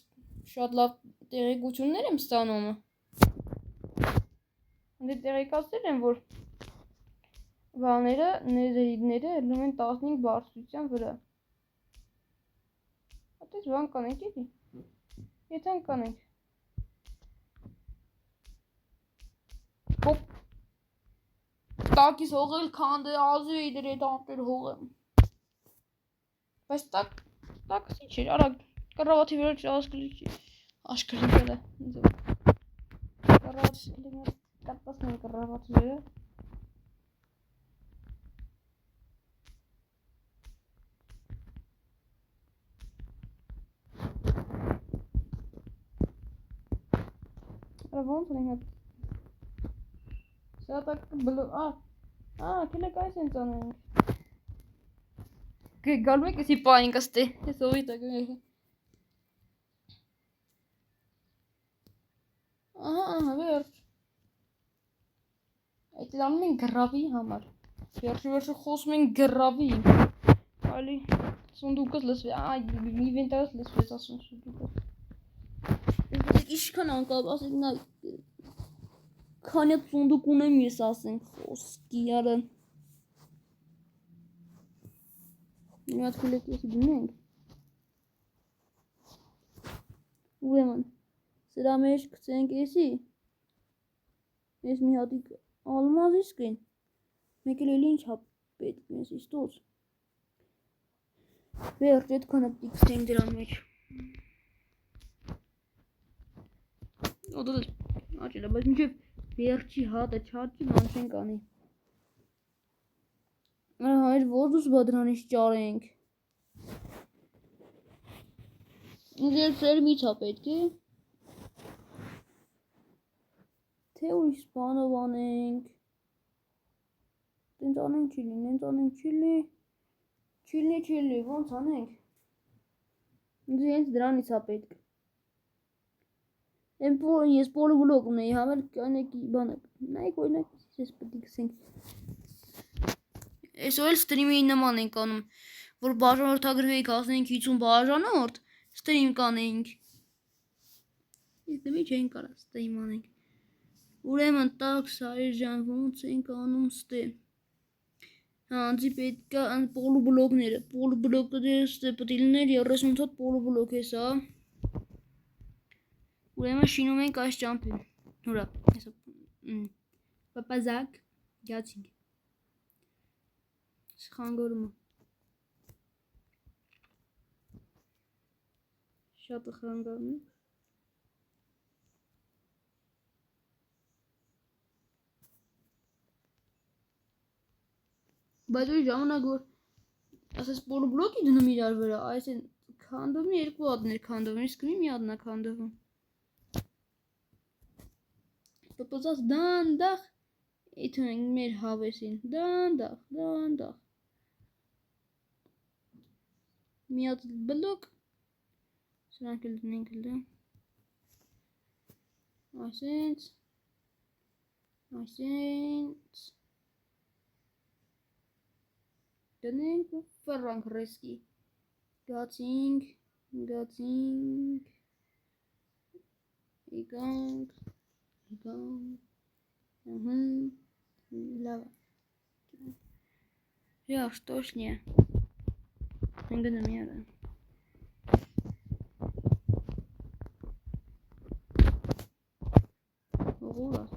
շատ լավ տեղեկություններ եմ ստանում, դե տեղեկացրել եմ, որ բաները, նեզերիդները լում են 15 բարձրության վրա, հատես բան կանենք էլի, եթե կանենք, Հոպ, տակիս հողել քանդը ազու էի դր էտ ամպեր հողեմ, բայց տակսի չէր, արա կռավաթի վրա չասկլի աշկրին կլը, կռավաթի սկլի կատպասն են կռավաթի վրա, արա ոնց են հատ Սատակ բլո, կելեք այս են ծանենք Գալում եք եսի պայինք աստի, ես ովի տակում եք Ահա, վերջ Այդ լանում են գրավի համար Վերջը խոսում են գրավի Ալի, սունդուկս լսվի, մի վենտարս լսվեց ասում սունդուկս Իշքան անկավ, ասեք նա Քանյատ սունդուկ ունեմ ես ասենք խոսքի արը Մի հատ խուլեք եսի դնենք Ուրեմն, սրա մեջ կծենք եսի Ես մի հատիկ ալմազ իսկին Մեկ էլ ինչ հա պետք ես իստոց Վերջ էտ քանը պտի կծենք դրան մեջ Ոտոտ աճելա, բայց մինչև վերջի հատը չաճի ման չենք անի Հայր որդուս բա դրանից ճարենք Ինձ էր սերմից հա պետք է Թե ուրիշ սպանով անենք Տենց անենք չի լինի, նենց անենք չի լի, ոնց անենք Ինձ հենց դրանից հա պետք Ես պոլու բլոկ ունեի համել կանեկի բանը Նայք օրինակ ես պետք կսենք Ես էլ ստրիմի նման ենք անում Որ բաժանորդագրվեիք ասնենք 50 բաժանորդ Ստրիմ կանենք Ես դմի չեն կարա ստրիմ անենք Ուրեմն տակ սայրժան ոնց ենք անում ստե Հանձի պետք է պոլու բլոկները Պոլու բլոկները ստե պտիլներ 30 հատ պոլու բլոկ հեսա Ուրեմն շինում ենք այս ճամպին Հուրա Պապազակ Գացինք Սխանգորումը Շատը խանգարում Բայց ուր ժամանակ որ ասես պոլու բլոկի դնում իրար վրա Այս են քանդովն երկու հատներ քանդովն Իսկ մի հատնա քանդովում Պպոզած դանդախ Իթուն ենք մեր հավեսին Դանդախ Մի հատ բլոկ Սրանք էլ դնենք էլ Այսենց Դնենք ու վրանք ռեսկի Գացինք Իկանք Լավ Я, что ж не Гономера Ого,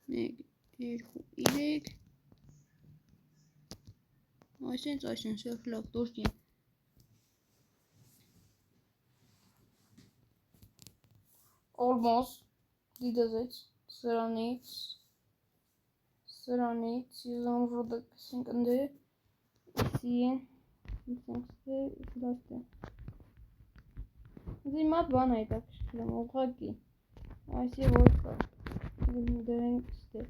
спи Իրեք Այսենց, շատ լավ, դոշտ եմ Almost դիդազեց սրանից եզան ռոդակս ենք ընդե իսին Ձի մատ բան այդ ակշկլում ուղղակի այս և որ կա դերենք ստե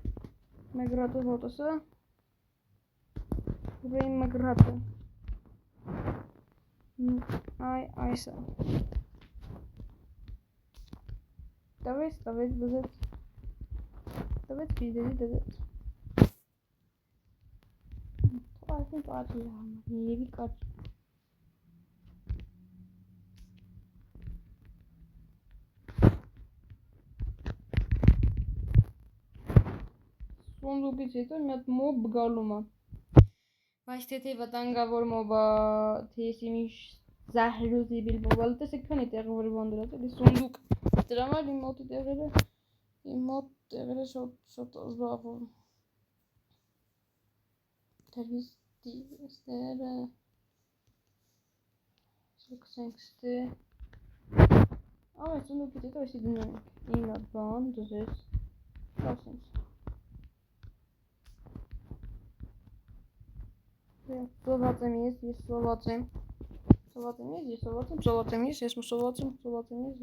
մեգրատը հոտոսը ուրեին մեգրատը այսը տավեց բզեց տավեց բիդերի դզեց այսին կաճի համար եվի կաճի Սոնդուկից հետո մի հատ մոբ գալում է Բայց թե վտանգավոր մոբա թե եսիմիշ զահրուզի բիլ մոբալ տեսեք քանի տեղը որ բանդրած էլի սոնդուկ դրա համար իմ մոտ տեղերը շոտ զբաղվում Դերվիստի ստերը Շոքսենք ստե Ամեն սոնդուկից հետո եսի դնում ենք Իմ հատ բան դզես Կասենք Սոված եմ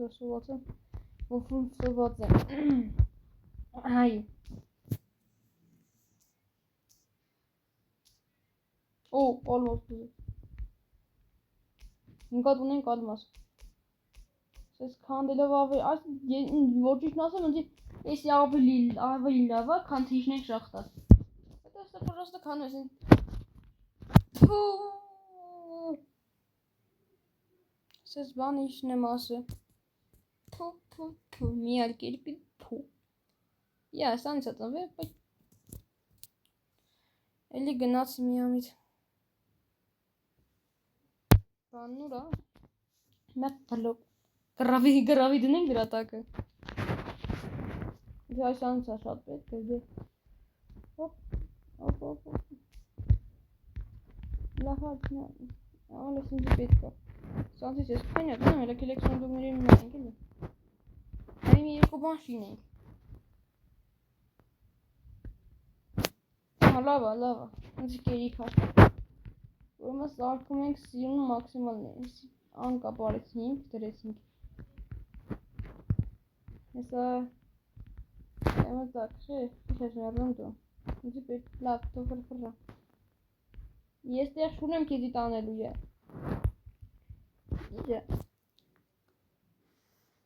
ես սոված եմ Ոֆում սոված եմ Հայ Օ, ալմաս բուզը Ինկատ ունենք ալմաս Սես կանդելով ավելի Այս որջիշն ասեմ ընձի Եսի ավելի լավա կան թիշնենք շախտած Հետո ստը պրոստը կանու եսին Սես բան իշն եմ ասը Մի ալ կերպի Յա, սանից ատանվե Էլի գնացի մի ամիտ Բանն ուրա Մեկ տլոկ Գրավի դնենք դրա տակը Այս անցա շատ պետք է դե Հոպ Լահատ Ամալես ինձի պետք է Սանցից ես կխայն ատանեմ էլա կելեք սոնդուկների մնայինք էլի Այ մի երկու բան շինենք Լավա Ինձի կերի կար Որմը սարկում ենք սիրուն մաքսիմալներ Անկապ արեցինք դրեցինք Հեսա Եմը տակ շե Ինչ ես մերում դու Ինձի պետք լավ տոհր պրա Ես տեղ շունեմ կեզի տանելու է Իջը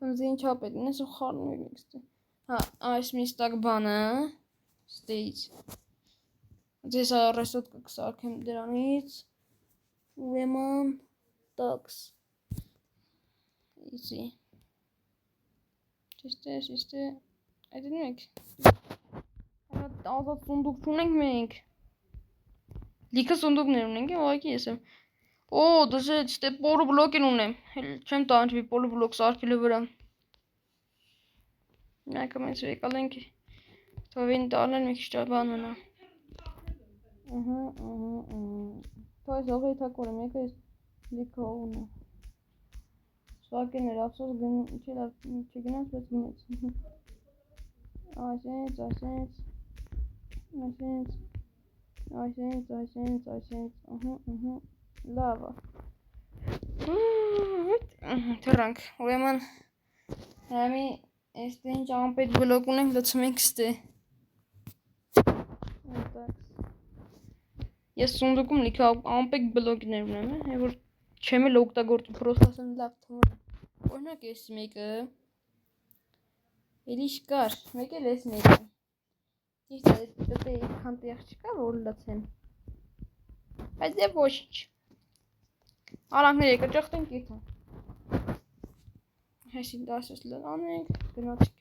Ինձի ինչա պետք Նես ու խարնում եք ստե Հա այս միստակ բանը Ստեից Ձեզ առեսոտ կսարքեմ դրանից Ուրեման տաքս Իսի Շիշտե Այդ դնում եք Ազատ սունդուկ չունենք մենք Լիքը սունդուկներ ունենք ուղղակի ես եմ Օ դզետ ստե պորու բլոկ են ունեմ Չեմ տանջվի պորու բլոկ սարքելու վրա Մյակը մեծ վեկալ ենք Թովին տալեն մի քիչ բան մնա Թո այս ողի թակոր եմ եկը ես լիքը ունը Շվակեն էր ապսոս չգնաց բայց գնեց Այսենց Լավա Թրանք ուրեման Համի Էստե ինչ ամպետ բլոկ ունենք լծմենք ստե Ես սունդուկում լիքը ամպեկ բլոկներ ունեմ որ չեմ էլ օգտագործում պրոստ ասեմ լավ թմոր Օրնակ ես մեկը Էլիշ կար մեկ էլ ես մեկը Իսկ դե քան տեղ չկա որ լցեն Բայց դե ոչինչ Արանքներ եկը ճախտենք եթա Հեսին դասես լանենք գնացիք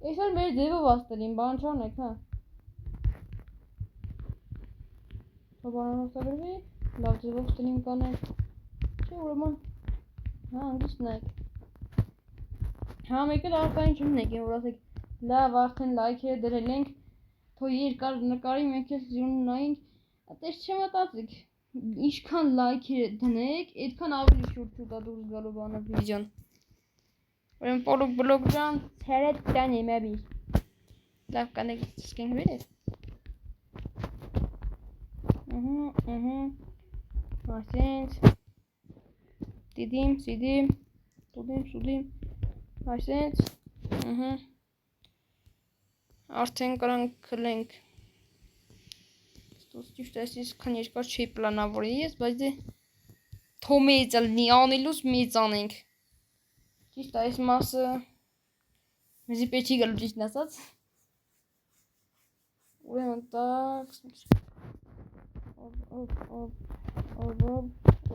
Այսօր մեր ձևով աստելին բան չանեք հա Բանան ոստագրվի լավ ձևով ստելին կանենք Չէ ուրեման Հա անգիստ նայք Հա մեկ էլ արտային չմնեք որ ասեք լավ արդեն լայքերը դրել ենք Թո երկար նկարի մենք էլ զիրուն նայինք Ատես չմտածիք Ինչքան լայքեր դնեք, այդքան ավելի շուտ է դուրս գալու բանը վիդեոն։ Ուրեմն Պոլուկ բլոգ ջան, ցերետ տան եմ աբի։ Լավ կանեք սկենք վեր։ Այսինչ։ Դիդիմ, սիդիմ, սուդիմ։ Այսինչ։ Արդեն կրանք կլենք։ Ճիշտ այսպես քան երկար չի պլանավորի ես, բայց դե թոմեծ լինի անելուց մեծ անենք։ Ճիշտ այս մասը մեզի պետք չի գալու ճիշտն ասած։ Ուրեմն տակ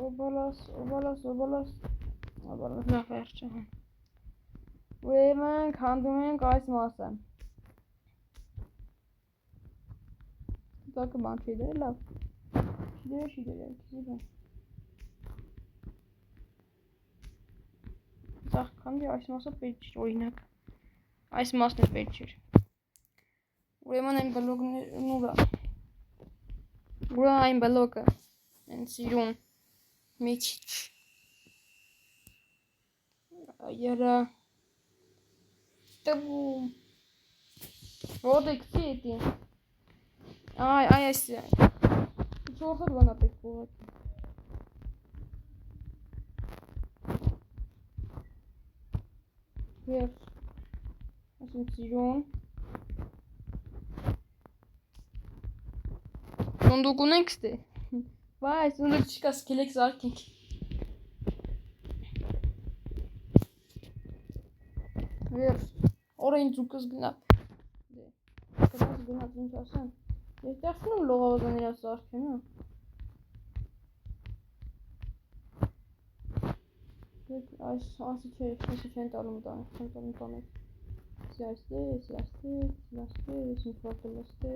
օբալաս լավ վերջը։ Ուրեմն քանդում ենք այս մասը։ Տակը բան չի դրել, լավ։ Չի դրել, քիզի բան։ Ծախ քանդի այս մասը պետք չէր, օրինակ։ Այս մասն է պետք չէր։ Ուրեմն այն բլոգներն ուրա։ Ուրա այն բլոգը։ Են սիրուն։ Մեջիչ։ Այարա։ Տբում։ Որդեք չի էտի։ Ay այսի։ Չորսը բանա պետք ուղղակի։ Վերջ։ Ասում սիրուն։ Սունդուկ ունենք ստե։ Վայ, սունդուկ չկա սկելեք սարքենք։ Վերջ։ Օրեն ձուկս գնա։ Դե։ Կնաս գնաց ինչ ասեմ։ Ես տեղնում լողավազան իրաց սարքեն, հա։ Այս ասի չեն տալում տանեք։ Սիաստե, ես ինֆորտել աստե։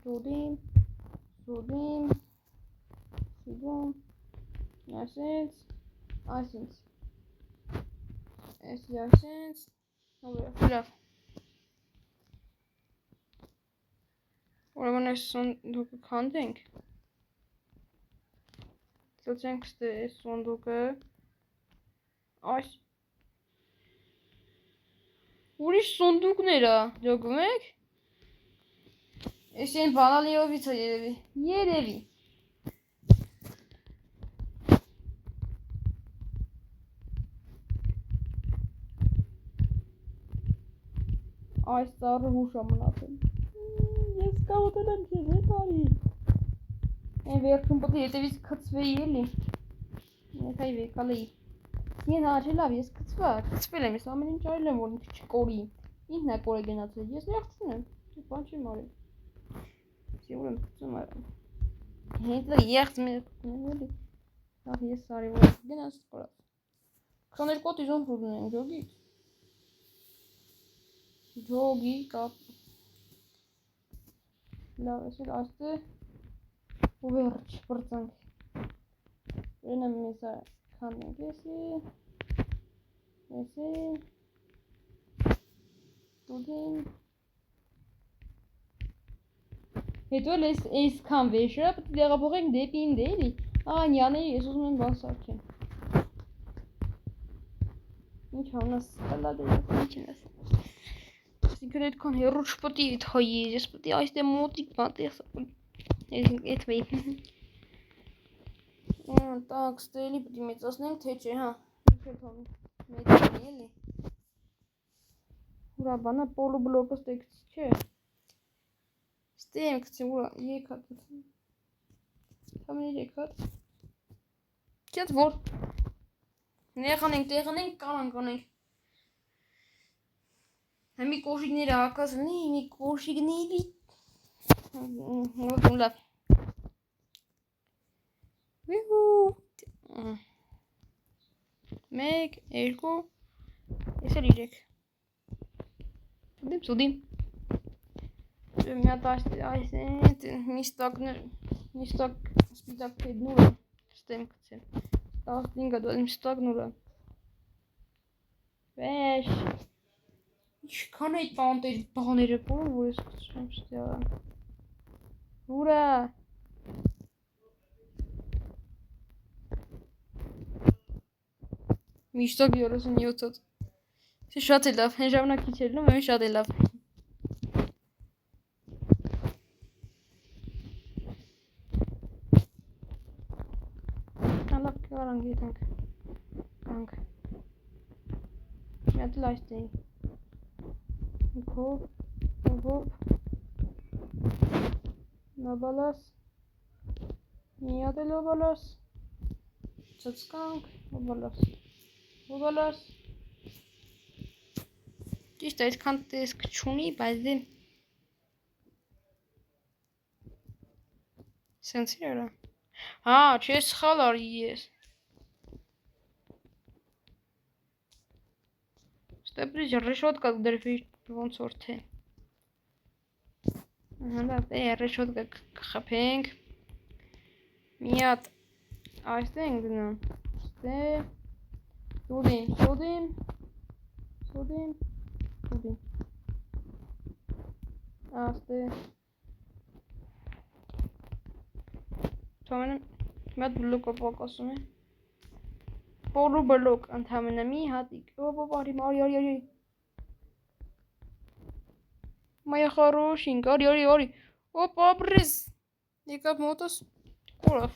Սուդիմ, սիդում, այսինչ, այսինչ, լավ։ Ուրեմն այս սոնդուկը քանդենք։ Սոցենք ստե այս սոնդուկը։ Այս ուրիշ սոնդուկներ է, ջոգում եք։ Ես են բանալիովից է երևի։ Այս ծառը հուշ է մնացել։ Ես կավոտել եմ քեզ հետ արի։ Այն վերջում պետք է հետևից քցվեի էլի։ Հետայ վեկալ էի։ Ես հաճի լավ, ես քցվել եմ, ես ամեն ինչ արել եմ, որ ինքը չկորի։ Ինքն է կորե գնացել, ես նեղ չունեմ, բան չեմ արել։ Սիուր եմ քցում արել։ Հետո եղծ մեր էլի։ Լավ, ես արի, որ գնաց կորած։ 22 իզոն ֆրուտ ունենք, ջոգից։ Ջոգի կապ։ Լավ, ես էլ աստը ու վերջ բրծանք։ Վերնեմ մեզ քանենք եսի, տուդին։ Հետո էլ ես կան վեշը, պտի դեղապողենք դեպի ինդ էլի, նյանեի ես ուզում եմ բան սարքեմ։ Ինչ հանաս կլադ է, ինչ են ես։ Այսինքն այդքան հեռու չպետք է թայի, ես պետք է այստեղ մոտիկ պատեղ այդ վեի։ Так, ստելի պետք է մեծացնենք, թե չէ, հա։ Ինչ է թողնում մեծանի էլի։ Ուրա բանը պոլու բլոկը ստեքս չէ։ Ստե եմ կցեմ, ուրա, եկ հատ։ Համեն եկ հատ։ Կետ որ։ Նեղանենք, տեղանենք, կանենք։ Մի կոշիկները հակասնի, մի կոշիկների։ Լավ։ Մեկ, երկու, ես էլ իրեք։ Սուդիմ։ Մի հատ այս միստակ սպիտակ պեդնուրը ստեմ կցեմ։ 15 հատ միստակ նուրը։ Վեշ։ Ինչքան այդ բաները կորում, որ ես կծրեմ ստեղան։ Ուրա։ Միշտակ 37-ոց։ Շատ է լավ, հեն ժամանակի չէր լում, այն շատ է լավ։ Լավ կարանք եթենք։ Կանք։ Մի հատ լայս դեի։ Հոպ, հոպ։ Նոբալաս։ Մի հատ էլ նոբալաս։ Ծծկանք, նոբալաս։ Նոբալաս։ Ճիշտ այդքան տեսք չունի, բայց դե սենց իրա։ Հա, չես սխալ արի ես։ Ստեպրիջ ռեշոտկա դրվի ոնց որ թե։ Հələ դե ռեշոտկա կխփենք։ Մի հատ այստեղ ենք գնում։ Ստե Սուդին։ Աստե։ Թոմենը մի հատ բլոկը պակասում է։ Պոլու բլոկ ընդհանրապես մի հատիկ։ Օպ, արի։ Моя хорошенькая, ари. Опа, брыз. Եկավ մոտս։ Կորավ։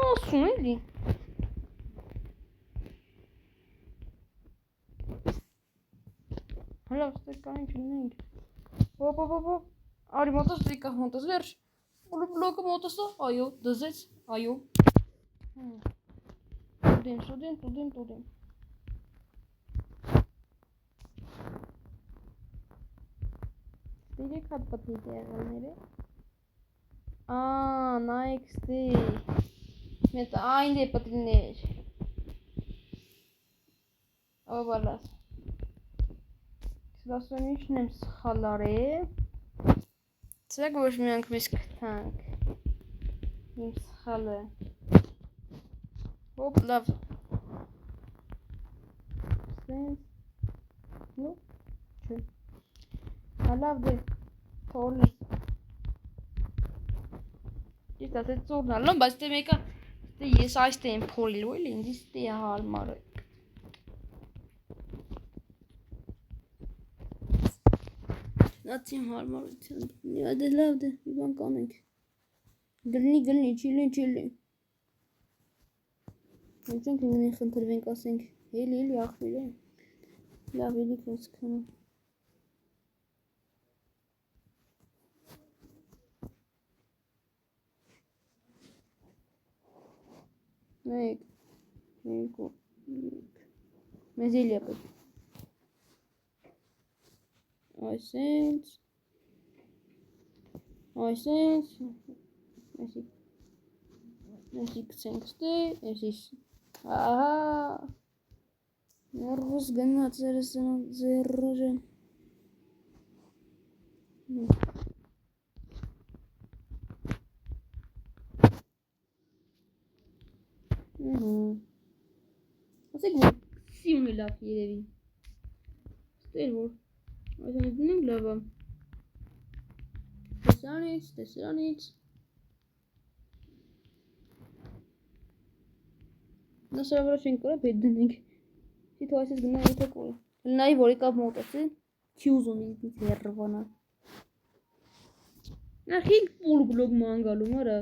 Ասում էլի։ Հələ ստեղ կանենք չունենք։ Օպ։ Արի մոտս եկավ մոտս վերջ։ Պոլու բլոկը մոտսը, այո, դզեց, այո։ Տուդին։ Դիրեք հատ պատի տեղները։ Նայք ստի։ Մեծ այն դե պատիներ։ Օբալաս։ Սլասում ինչն եմ սխալ արել։ Ցեք ոչ միանք մեզ կտանք։ Իմ սխալը։ Հոպ, լավ։ Սենց։ Ну, չէ։ Լավ դե, թորլի։ Ճիշտ ասած ծորն ալում, բայց դե մեկը ես այստեղ եմ փոլելու էլի, ինձ ստե հարմարը։ Նացիմ հարմարություն։ Դե լավ դե, մի բան կանենք։ Գլնի, չիլի։ Ինչենք ինգնի խնդրվենք ասենք, էլի աղբիր է։ Լավ էլի քոս քնա։ Մեկ, երկու, մեզ էլի ապետ։ Այսենց, Էսի կցենք ստե, էսիս, ահա, ներվուս գնաց ձերրը։ Ասեք որ սիմն է լավ երևի։ Ստեր որ, այսանից դնենք լավա։ Տեսրանից։ Նասրա վրա չենք կորա, պետ դնենք։ Սիթո այսպես գնա եթե կորը։ Լնայի որ եկավ մոտս է, չի ուզում ինձ հեռվանալ։ Նա 5 պուլ բլոկ մանգալում արա։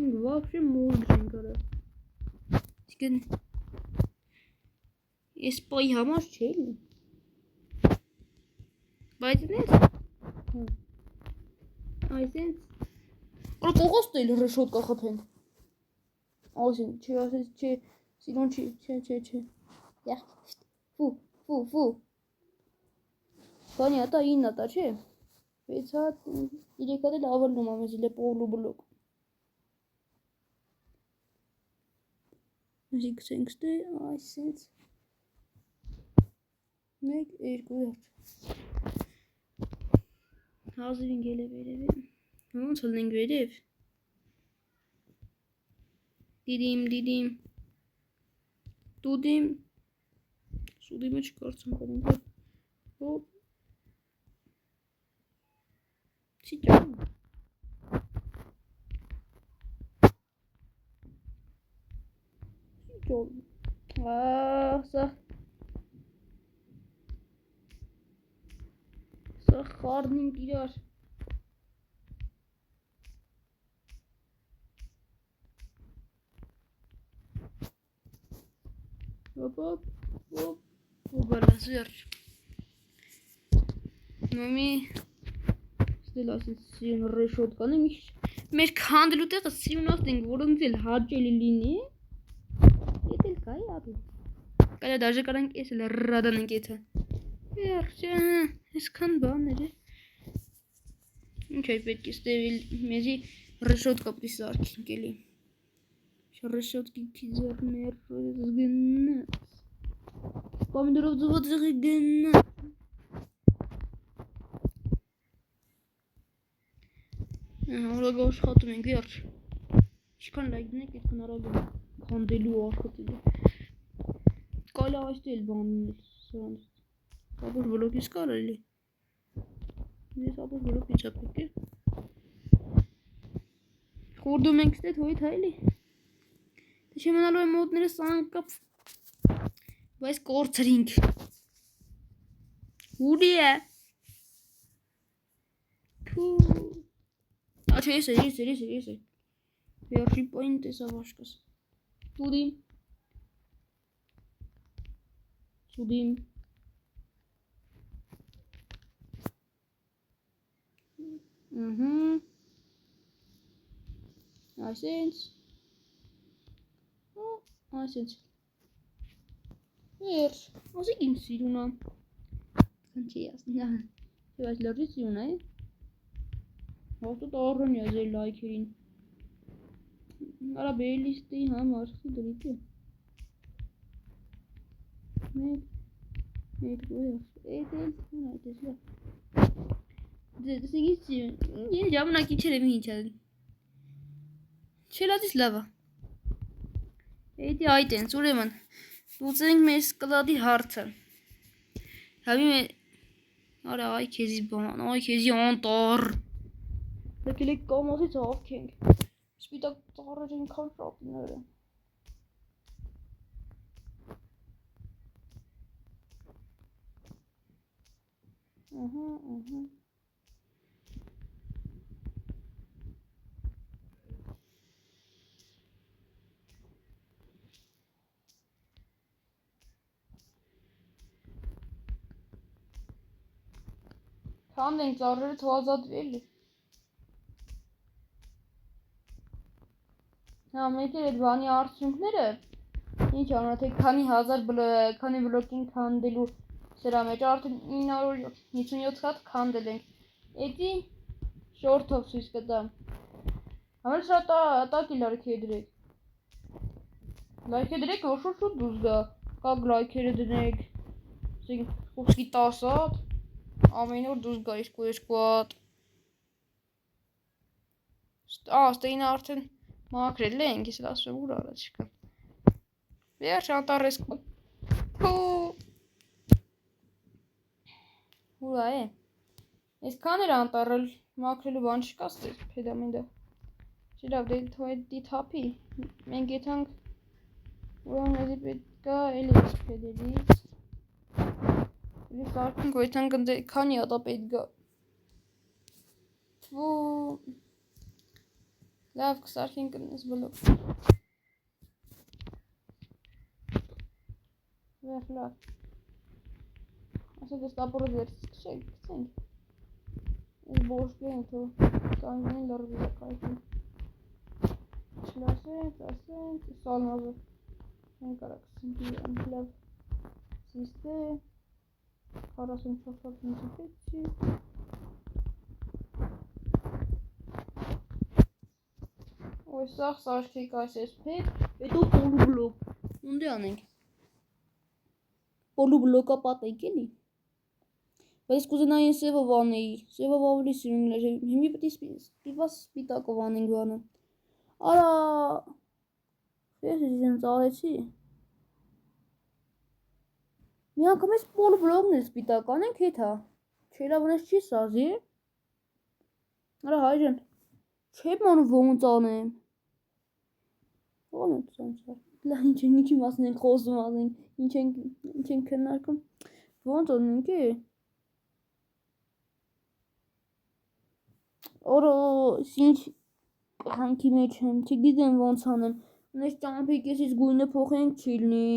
Вообще մորդ ենք արա։ Իսկեն ես պայի համար չէ էլի։ Բայց նես։ Այսենց։ Օր կողոստ էլ ռեշոտ կախփենք։ Ասին, չէ, սիրոն չէ։ Յա, ֆու։ Քանի հատա 9 հատա չէ։ 6 հատ, 3 հատ էլ ավելնում ամեզ իլե պոլու բլոկ։ Այսի կցենք ստե, այսենց։ 1, 2 հատ։ Հազվին գել է վերև է։ Ոնց հլնենք վերև։ Դիդիմ, տուդիմ, Սուդի մեջ կարծեմ կարում հոպ չի ճան սա խառնին իրար հոպ բալասերջ մամի ստելասից սիուն ռեշոտ կանեմ մեր քանդելու տեղը սիունաստ ենք որոնց էլ հաճելի լինի Ետ էլ կայի ապի Կայա դաժե կարանք ես էլ ռադան ենք եթը Վերջ, եսքան բաներ է Ինչ այդ պետք է ստևիլ մեզի ռեշոտ կապի սարքինք էլի Ռեշոտ կիքի ձերներ զգնաս Պամիդորով ձուղած եղի գնաս Որագ աշխատում ենք վերջ Ինչքան լայքն եք էտ կնարագ եմ Քանդելու արկոտելու Կալա այստ էլ բանն էլ սրանց Ապոս բլոկից կար էլի Ես ապոս բլոկից ապեք է Խորդում ենք ստետ հոյիտ հայլի Թե չեմ անալու է մոտները սանկապ Բայց կորցրինք Հուրի է Աչո ես է Վերջի պային տեսավ աշկաս Սուդիմ Այսենց Վերջ Ասիկ իմ սիրունա Կան չի ասնի Եվ այս լրջի սիրունա է Հաստոտ առրն է զեր լայքերին Արա բեյլիստի համար դրիք է Մեկ Էդ էլ տեսլա Դեսիգի սիրուն Ես ժամանակի չեր եմ ինչ ադեն Չելատիս լավա Էդի այդ ենց ուրեման Լուծենք մեր սկլադի հարցը Հավի մեր Արա այ կեզի բան Այ կեզի անտար Լեկել եք կամազից ավքենք Սպիտակ ծառեր ինքան շապները Քան ենք ծառերը թվազատվելի Հա մեկ էլ էդ բանի արդյունքները Ինչ անա թե քանի բլոկին քանդելու Սրա մեջ արդեն 957 հատ քանդել ենք Էդի շորդով սույս կտամ Համել շատ տակի լայքեր դրեք Լայքեր դրեք որ շուտ դուզ գա Կակ լայքերը դնեք Խուսկի 10 հատ Ամեն որ դուզ գա իսկու հատ Ստեին արդեն Մակրել ենք, ես էլ ասում եմ ուր առաջ կա Վերջ անտարես Ուրա է Ես կան էր անտարել մակրելու բան չկա ստեր պեդամինդը Չիրավ դի թապի Մենք եթանք Ուրան եզի պետ կա էլի ես պեդերից Էլի սարքինք ոյթանք քանի ատա պետ գա Լավ կսարքին կնես բլոկ Վերջ լավ Ասա դες տապորը դերսից կշենք Ես բոշկ ենք թո Կանգնին լրվի ակայքին Չլասենք Սալմազը Են կարակ սինքի լավ Սիստե 44 միսիպեցի Ոյ սաղ սարքեք այս ես պետ Պետո պոլու բլոկ Ունդի անենք Պոլու բլոկա պատենք էլի Բայց կուզենային սևով անեի Սևով ավելի սիրուն լեժ Հիմի պետի սպիտակով անենք բանը Արա Ես ես են ծաղեցի Մի անգամ էս պոլուբլոկն էլ սպիտական ենք հետ հա։ Չէ լավ ունես չի սազի։ Արա հայրեն։ Չէ ման ոնց անեմ։ Ոնց անցա։ Լա ինչի մասն ենք խոսում ասենք ինչ ենք քննարկում։ Ոնց անենք է։ Օրո ինչ հանքի մեջ եմ, չգիտեմ ոնց անեմ։ Ունես ճամփի կեսից գույնը փոխենք չի լինի։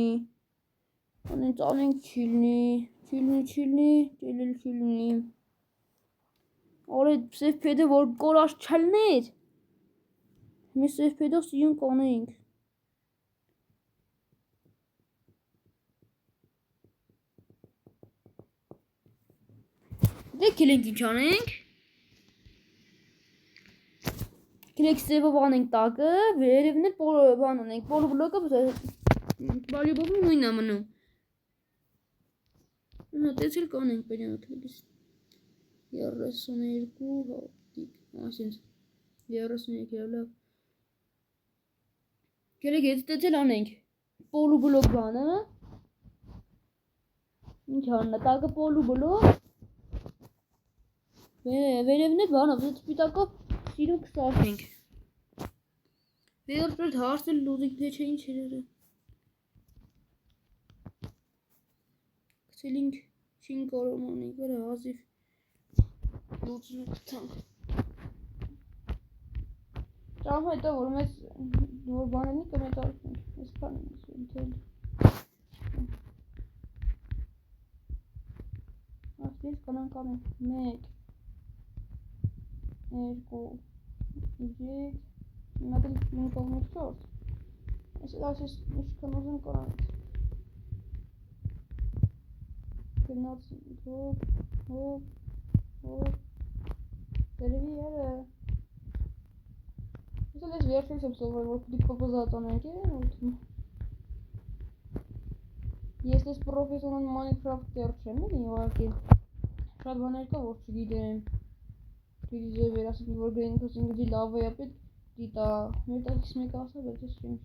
Անենք չի լինի։ Օրե սև փեդը որ կորած չլներ։ Մի սև փեդով սիյուն կանենք։ Դե քիլենք ինչ անենք։ Քիլեք սևով անենք տակը, վերևն էլ բան անենք, պոլուբլոկը բարիբովում նույնն է մնում։ Տեսել կանենք բերյանը քիլես 32 հատիկ, ասենց 33 լավ։ Քիլեք եթե տեսել անենք պոլուբլոկ բանը։ Ինչ աննա, տակը պոլուբլոկ։ Վերևն էլ բանով, սպիտակով սիրուն կսարքենք։ Վերջ հարցել լուզիկ թե չէ ինչ էր։ Կցելինք չին կարող անենք, վրա հազիվ լուծնու կտանք։ Ճամ հետո որ մեզ որ բանենի կմեծ արքենք, ես կան եմ ասում ասպես կանանք անենք 1 2 3 Մատել մի կողմից 4 Ես ինչքան ուզում կանանք գնաց հոպ Դերևի երը Ես ես վերջից եմ սովորել որ պիտի կոպոզած անենք Ես ես պրոֆեսիոնալ Minecraft-տեր չեմ էլի ուղղակի Շատ բաներ կա որ չգիտեմ Պիտի ձևեր ասենք որ գրենք ասենք գիտի լավ է պետք դիտա մեր տակից մեկ ասա բայց ես չեմ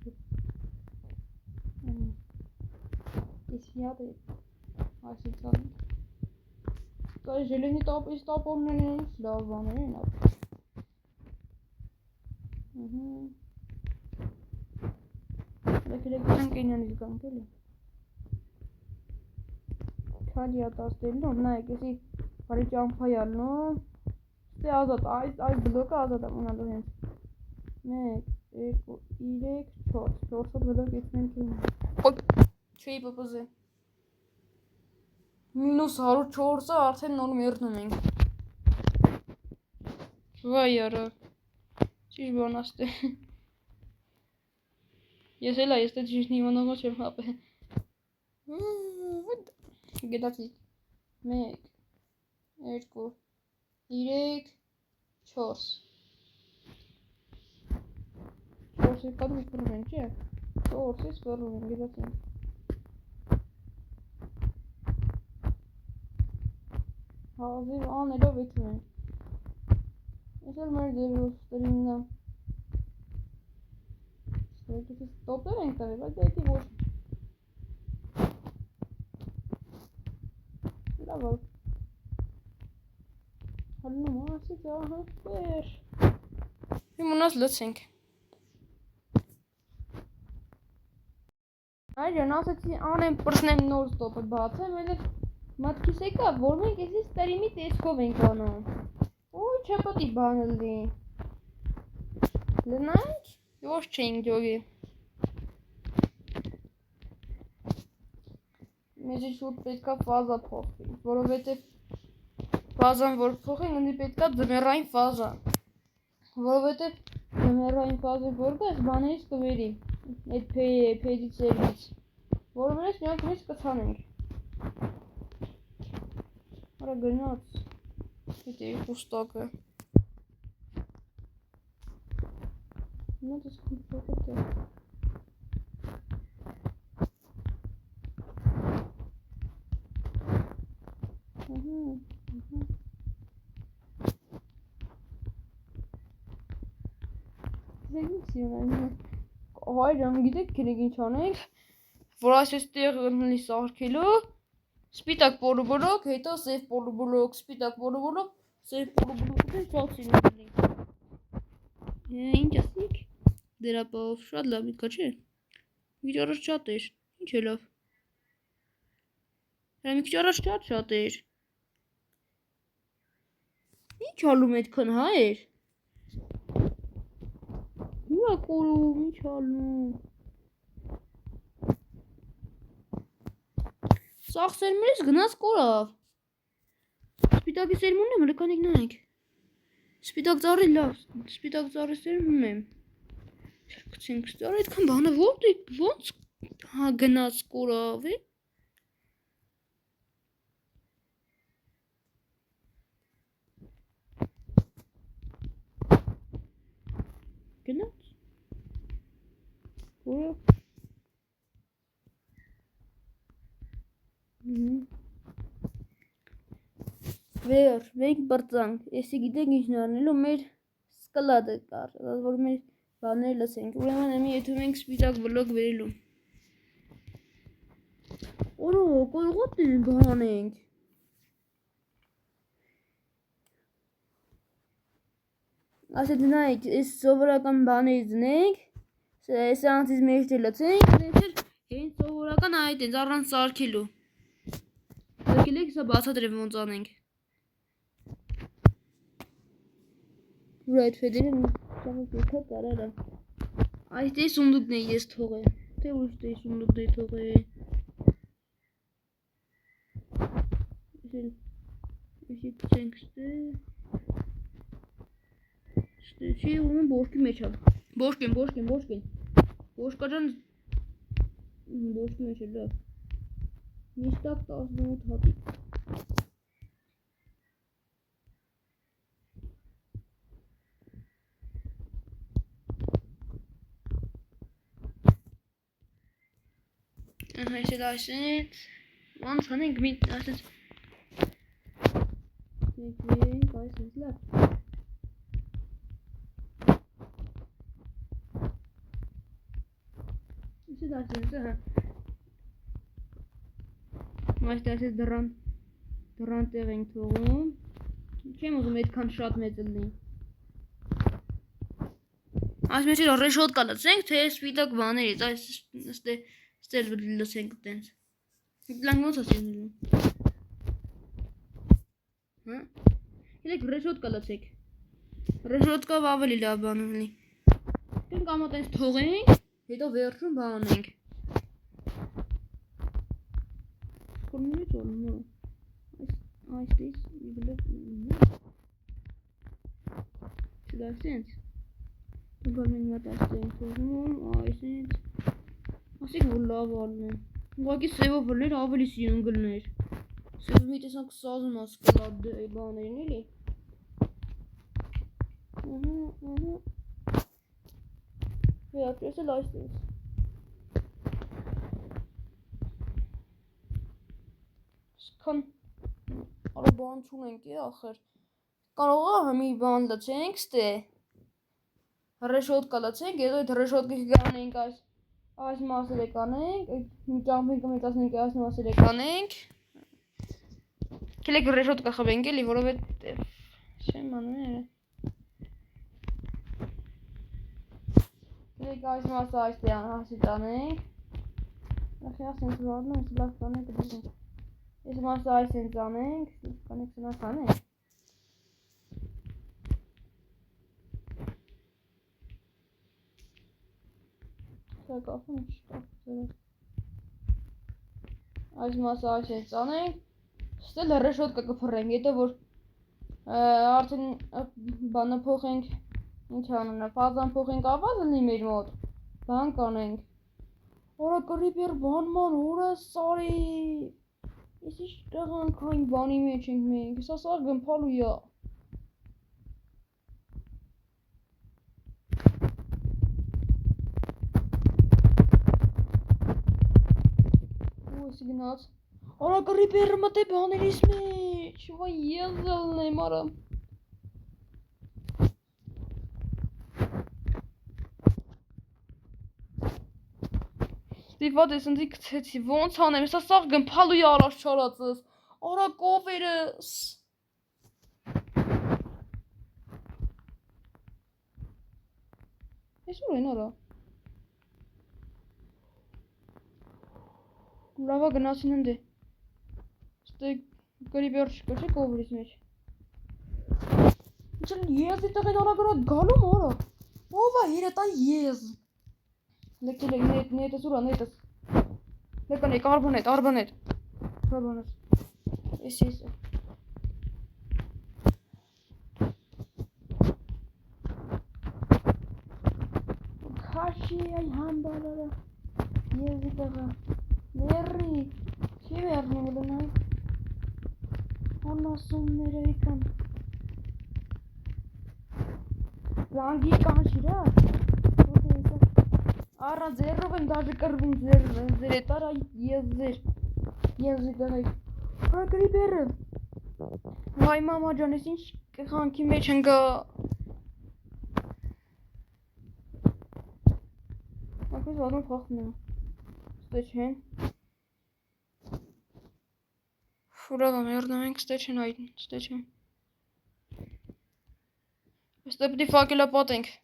Ես յադ է այսինքն Կա ժելենի տապորներն են լավ բաներ են Լեքրեկության կենյանից կանք էլի Քալի ատաստելն ու նայեք եսի բարի ճամփայ ալնու Ստե ազատ այս բլոկը ազատ եմ ունալու հենց 1 2 3 4 4 բլոկ ետնենք Ոյ Չէի պպզե Մինուս 104-ը արդեն նոր մերնում ենք Վայ արա Ճիշտ բան աստե Ես էլ այս դե ճիշտ իմանալու չեմ հապե Գետացի 1 2 3 4 4-ը կադու պրում են չէ 4-ից պրում են գետացի Հազիվ անելով եթում են Ես էլ մեր ձևով ստրիմնա Ստոյքիցից տոպեր ենք տավի, բայց դեպի ոչ Լավալ Հալնում ասից ահա պեր Իմ ունաս լծենք Այրան ասեցի անեմ պրտնեմ նոր ստոպը բացեմ էլ մատքիս եկա, որ մենք էսի ստրիմի տեսքով ենք անում Ու չպատի բանլի Լնանք, ոչ չենք ջոգի Մեզի շուտ պետքա ֆազա փոխվի, որովհետև ֆազան որ փոխենք, ընդ պետքա ձմեռային ֆազա Որովհետև ձմեռային ֆազը որ կա, այս բաներից կվերի Այդ փեդից երից Որովհետև միանք մեզ կցանենք Արա գնաց Հետ էի խուստակը Նոտ ես խուստակը տեղ Հայրան գիտեք կերեք ինչ անենք Որ այսպես տեղ ընլի սարքելու Սպիտակ պոլուբլոկ, հետո սև պոլուբլոկ, սպիտակ պոլուբլոկ, սև պոլուբլոկ, դե շատ սիրուն լինենք։ Ինչ ասիք, դերապով շատ լավ միտքա չէ, մի քիչ առաջ շատ էր, ինչ է լավ, մի քիչ առաջ շատ էր, ինչ ալում այդքան հայեր, ուրա կորում, ինչ ալում, սաղ սերմերից գնաց կորավ, սպիտակի սերմունն եմ, լեկանիք նայք, սպիտակ ծառի լավ, սպիտակ ծառի սերմում եմ, շրկցենք ստար այդքան բանը ոնց գնաց կորավ է, գնաց, կորավ, վեր, մենք բրծանք, եսի գիտեք ինչն արնելու մեր սկլադը կար, որ մեր բաներ լսենք, ուրեմն ամի եթում ենք սպիտակ բլոկ վերելու, օրո, կորղոտ են բան ենք, ասետ նայք, ես սովորական բաներ զնենք, սեանսից մեջտի լծենք, հենց սովորական այդ ենք, առանց սարքելու, սարքել եք, սա բացատրեմ ոնց անենք, ուրա այդ ֆեդերը ճաղակ եկա կարարա, այստեղ սունդուկն է ես թողե, թե ուրիշտեղ սունդուկն է թողե, եսի կցենք ստեղ, չի ուրմն բոշկի մեջ ալ, բոշկեն, բոշկաջան, բոշկի մեջ էլ լավ, միշտակ 18 հատիկ, այսել այսეთ, ոնց հանենք մի այսეთ, եկենք այսეთ լավ, այսետ այսետ, այսետ դրան տեղ ենք թողում, չեմ ուզում այդքան շատ մեծ լինի, այս մեջ էլ ռեշոտկա լծենք, թե սպիտակ բաներից, այս ստել լսենք տենց, լանք ոնց ասեմ ուզում, հելեք ռեշոտկա լծենք, ռեշոտկավ ավելի լավ բան ունի, կենք ամա տենց թողենք, հետո վերջում բանենք, կորմունից ոլում, այստից իբլոք չդասենց, բանենք մատ այստենք թողում, այսինց, ասիք որ լավ ալնեմ, ուղակի սևով վլներ ավելի սիրուն գլներ, սևով մի տեսանք սազում ասկլադ բաներին էլի, վերապրես էլ այստենց, սքան արո բան չունենք է ախր, կարողա մի բան լծենք ստե, ռեշոտկա լծենք, հետո այդ ռեշոտկի կանենք այս մասերը կանենք, մի ճամփինքը մեծացնենք այս մասերը կանենք, կելեք ռեշոտկա խվենք էլի, որովհետև չեմ անում է, կելեք այս մասը այստեղ հասից անենք, ախի ասենց վարնում, ես լավ կանենք դրենք, ես մասը այսենց անենք, կանենք սնաս անենք, կախում այս մասը այսենց անենք, ստել ռեշոտկա կփռենք, հետո որ արդեն բանը փոխենք, ինչ անունը, ֆազան փոխենք ավազ լինի մեր մոտ, բան կանենք, որա կրիպեր բանման ուրը սարի, ես ինչ տղանք այն բանի մեջ ենք մենք, ես ասար գմպալու յա, գնաց, արա կրիպերը մտե բաներիս մեջ, վայ եզելն եմ արա, Ստիվատ ես ընձի կցեցի, ոնց անեմ, սա սաղ գմպալու յարաշ չարածս, արա կովերս։ Ես ուր են արա։ Լավա գնացին ընդ է։ Ստե գրի բյար չկա չէ կովերից մեջ։ Ինչել եզի տղեն արա գրա գալում արա։ Ով է երետ այ եզ։ Լեկել նետս ուրա նետս։ Լեկան եկ արբանետ։ Ես։ Քաշի այ համբալարը։ Եզի տղա։ Մերի։ Չի մերնում լնայ։ Անասումները եկան։ Զանգի կանշիրա։ Արա ձերով եմ դաժը կրվում ձեր էտար այ եզի տղայ։ Հագրի բերը։ Վայ մամա ջան ես ինչ կխանքի մեջ ընգա։ Ակուզ վադում խախտն եմ։ Ստե չեն։ Ֆուրավա մերնում ենք ստե չեն այդն, ստե չեն։ Ստե պտի վակելա պատենք։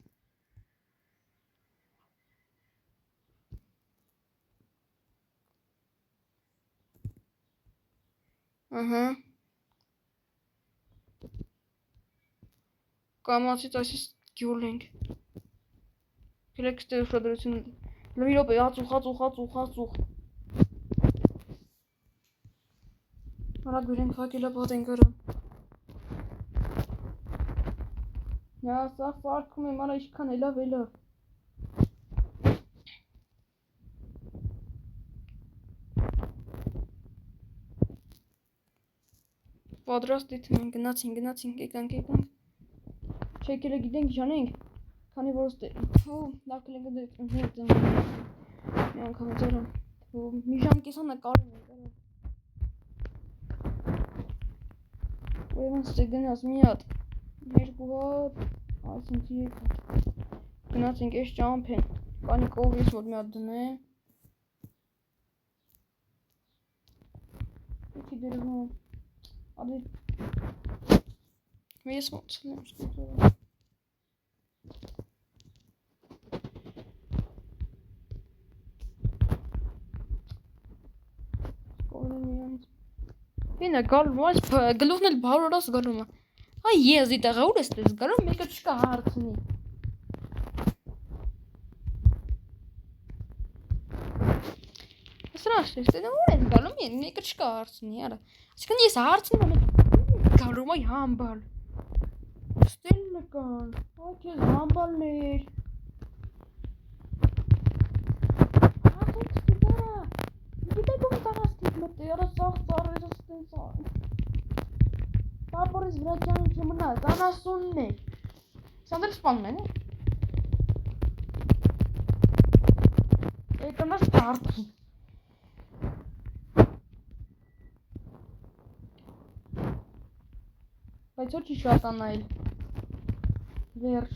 Ահա կամացից այսիս գյուլ ենք Գելեք ստե ուշադրություն լվի ռոպ է ացուխ Արա գուրենք վակելա պատենք արա Նա սաղ պարկում եմ արա իշքան էլավ Պատրաստ դիթում գնացինք եկանք Չեկելը գիտենք ժանենք Քանի որ ստե լավ կլենք մի անգամ ծարը մի ժամ կեսանը կարում ենք Ուրեմն ստե գնաց մի հատ երկու հատ այսինքի եկատ Գնացինք ես ճամփ են Կանի կովից որ մի հատ դնեմ Եկի դերվում Ադի Ես ոնց եմ ստուծորը Ինը գալում այս գլուխն էլ բարորոս գալում Այ եզի տղա ուր ես տես գալում մեկը չկա հարցնի Սրաշ ես տես ուր ես գալում մեկը չկա հարցնի արա Այսքան ես հարցնում եմ գալում այ համբալ Ստել նկան Այ կեզ համբալներ Աղեք ստիդարա Գիտեք ում տարաստիք մտե արա սաղ ծարերը Պապորից վրաճանում չմնաց, անասունն է Սանդր սպանում են Եկանաս պարդի Բայց որ չի շատանայլ Վերջ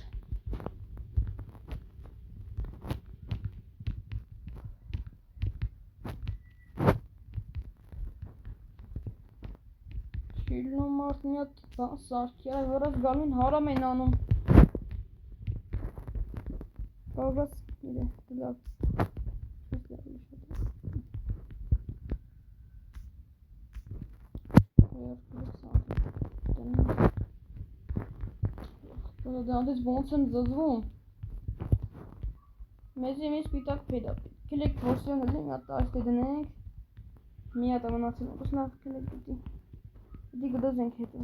Շիլնում մարդ մի հատ սարքյա վրաս գալուն հարամ են անում Բավրաս իրե դլավ Դանդից ոնց են զզվում Մեզի մի սպիտակ պեդա Կելեք պորսիոն էլի մի հատ աշտի դնենք Մի հատ ամնացին ապս նավ կելեք դիտի Դի գդոզենք հետո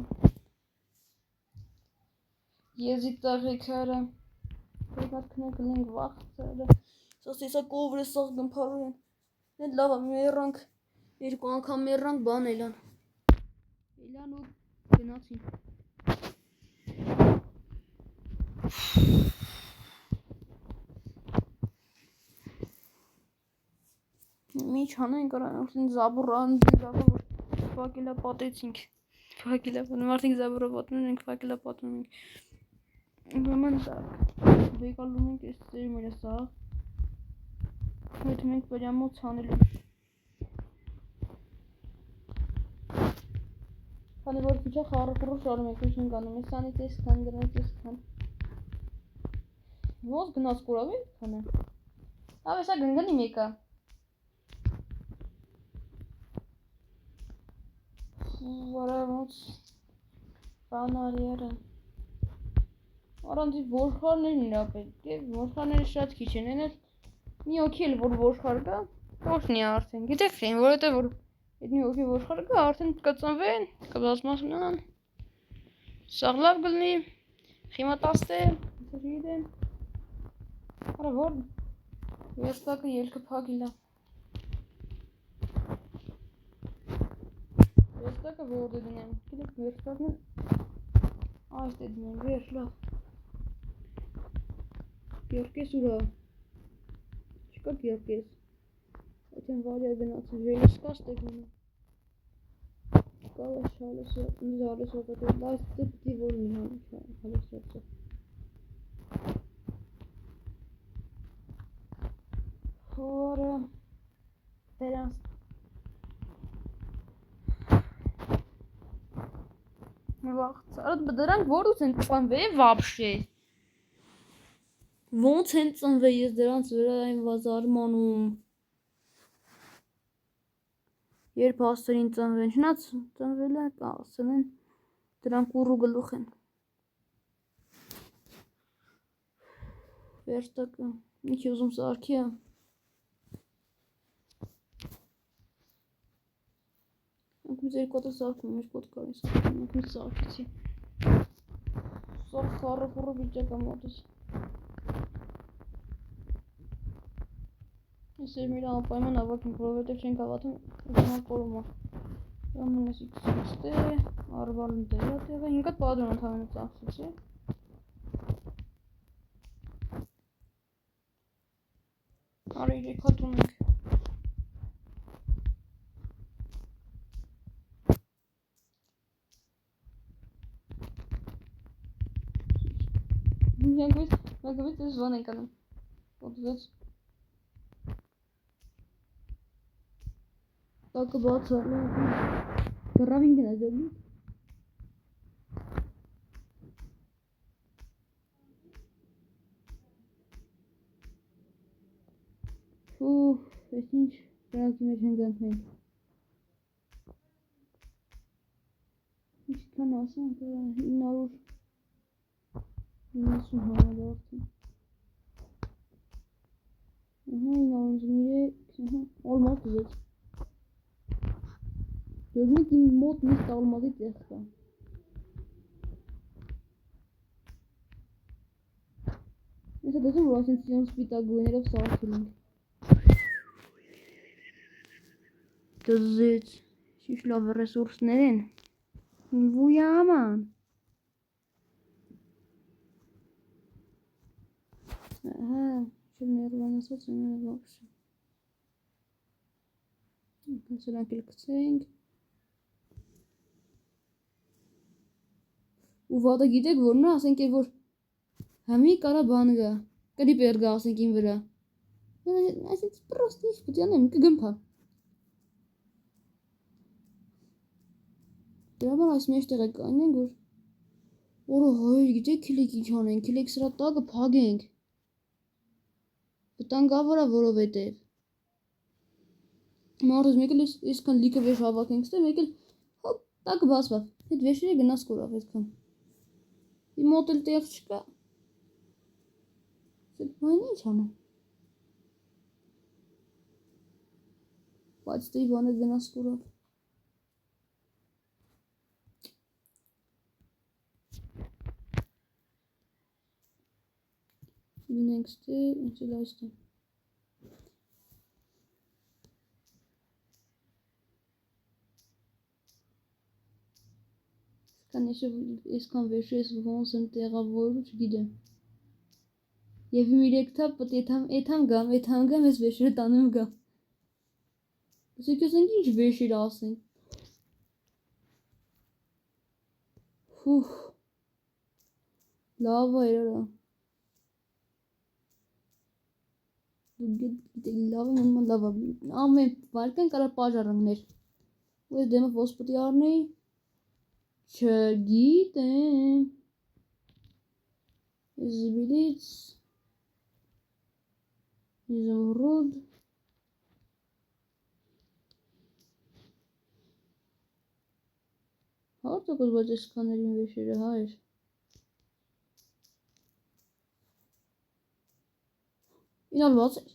Եզի տաղեք արա Պրեգատ կնենք լենք վաղցերը Սաս եսա կովր է սաղ գմպարու են Նետ լավա մերրանք Երկու անգամ մերրանք բան էլան Էլան ու գնացին Մի չանենք արանքին զաբուրան դիրավոր Վակելա պատեցինք Վակելա պատում արդինք զաբուրը պատում ենք վակելա պատում ենք Ուրեմն սաղ Բեկալում ենք ես ծերի մերը սաղ Այդ մենք բերամոց հանելու։ Քանի որ քիչ խառը շարում եք ինչ անում, ես անից էս քան դրանից էս քան։ Ոնց գնաց կորավի քանը։ Ավ էսա գնգնի մեկա։ Վարա ոնց բանարիերը։ Առանց ոչխարներն իրա պետք է, ոչխարները շատ քիչ են, են մի օքի էլ որ ոչխար կա, ոչնի արդեն։ Գիտեք թե, որովհետև որ այդ մի օքի ոչխար կա, արդեն կծնվեն, կբազմացնան։ Սաղ լավ գլնի, խիմա 10 է, գիտեմ։ Արա որ վերստակը ելքը փագիլա։ Վերստակը որ դնեմ, գիտեք վերստակն այս դե դնեմ, վեր լավ։ Գերկես ուրա։ Չկա գերկես։ Այդեն վարյա գնացը ժելս կաստ է գունը։ Կալա շալես է, ինձ արես ոտատ է, լայս դպտի որնի հալես ոտը։ Հորը դերանց Վաղց, դրանք որուց են ծնվե վաբշե։ Ոնց են ծնվե ես դրանց վրա եմ վազարմանում։ Երբ հասցրին ծնվեն, չնաց ծնվել է ասեն դրանք ուռու գլուխ են։ Վերստակը, ինչի ուզում սարքի է։ Մենք մի ձեր կոտը սարքում, մեր կոտ կարին սարքում, մենք մի սարքեցի։ Սարք խառը խուրը վիճակ է մոտս։ Ես էր մեր անպայման ավակին, որովհետև չենք հավատում ուզանալ կորումա։ Ամենես x է, արվալն տեղա տեղը, ինքատ պադրոն ընդհամենը ծախսեցի։ Արա իրեք հատում ենք։ Մյակվից ես վան ենք անում։ Ոտուզեց։ Տակը բաց արլը։ Գրավին գնա ջոգի։ Ես ինչ դրանքի մեջ ենք ընթմենք։ Ինչքան ասեմ, 990 համադարձին։ 993, olmaz düzelt. Görmek gibi mod list almadı tekrar. Mesela dedim Russian Sions Pythagorean of Southland. Düzelt. Şişlava resursların. Bu yaman. Aha. Şimdi bana satın baksın. Mesela klikçeng. Ու վադը գիտեք որ նա ասենք որ համի կարա բան գա կդի պերգա ասենք ին վրա այսինքն պրոստի սպուտյանեմ կգմփա դրա բան այս մեջտեղ է կանենք որ օրը հայր գիտեք քլիկի չանենք քլիկ սրա տակը փագենք վտանգավոր է որովհետև մարդուց մեկ էլ իսկան լիքը վեշ հավաքենք ստե մեկ էլ հոպ տակը բացվավ այդ վեշերը գնաց կորավ այդքան Իմ մոտ էլ տեղ չկա։ Սետ բան ինչ անեմ։ Բայց դե բանը գնաց կորավ։ Դնենք ստե, ինչ էլ այստեղ։ Այսքան վեշը ես ոնց եմ տեղավորու չգիտեմ։ Եվ իմ 3 թափ պետք է էթամ գամ, ես վեշերը տանում գամ։ Ասեք ասենք ինչ վեշեր ասենք։ Ֆուֆ։ Լավ է իրա։ լավ եմ լավ ամեն վարկան կարա պաժառներ ու ես դեմը ոնց պետք է առնեի չգիտեմ զբիլից Изумруд Հարտոկոս բայց այս կաներին վեշերը հայր ինալված էր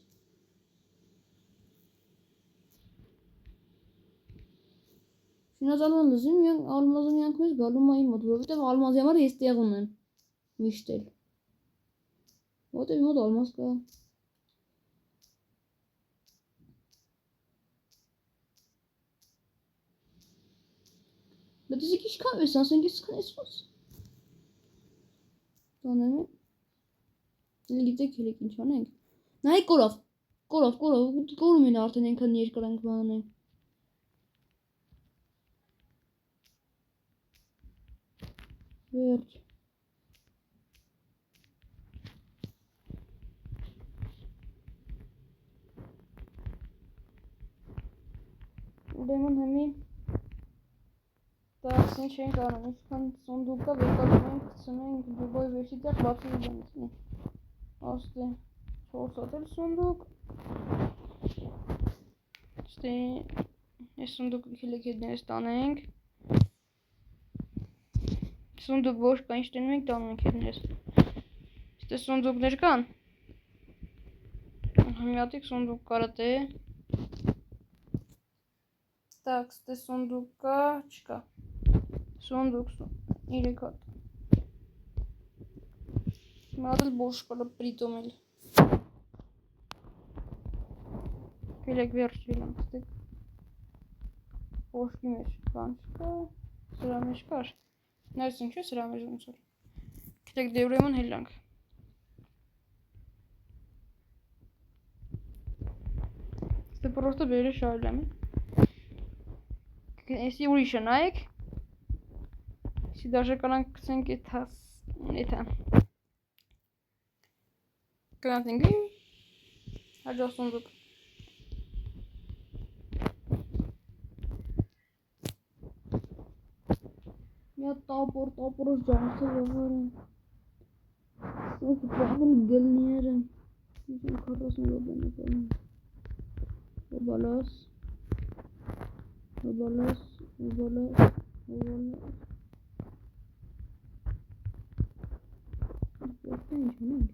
շինազալման լզին ալմազը միանք մեզ գալում այն մոտ որովհետև ալմազի համար ես տեղ ունեմ միշտ էլ որովհետև իմ մոտ ալմազ կա Բայց ես ինչքան ես ասենք ես քան էսպես տանեմ գիտեք հենց ինչ անենք նայ կորավ կորում են արդեն այնքան երկրանք բանան վերջ ուրեմն հիմի Так, ինչ ենք անում, ինչքան սունդուկա վեկալում ենք, գցնենք դուբոյ վեշի տեղ բացում բանցնի աստե 4 հատ էլ սունդուկ ստե այս սունդուկ քիլոքեդներս տանենք սունդուկ ոչ կա ինչ տենում ենք տանում ենք հետներս ստե սունդուկներ կան հմյատիկ սունդուկ կարատե Так, ստե սունդուկ կա, չկա Սունդուկ 3 հատ Մատել բոշ կալը պրիտոմ էլ Կելեք վերջ վիլանք ստեք Բոշկի մեջ բան չկա Սրա մեջ կար Ներս ինչ է սրա մեջ ոնց որ Կելեք դևրեմն հելանք Ստե պրոստը բերը շարել եմ Էսի ուրիշը նայեք Если даже когда кценки это когда ты Ադո սունդուկ Մի տապոր ջանքը եղարը Սունդուկ բաղլ գլները Ինչ 40 րոպե նկարում Օբալաս Որտե ինչ անենք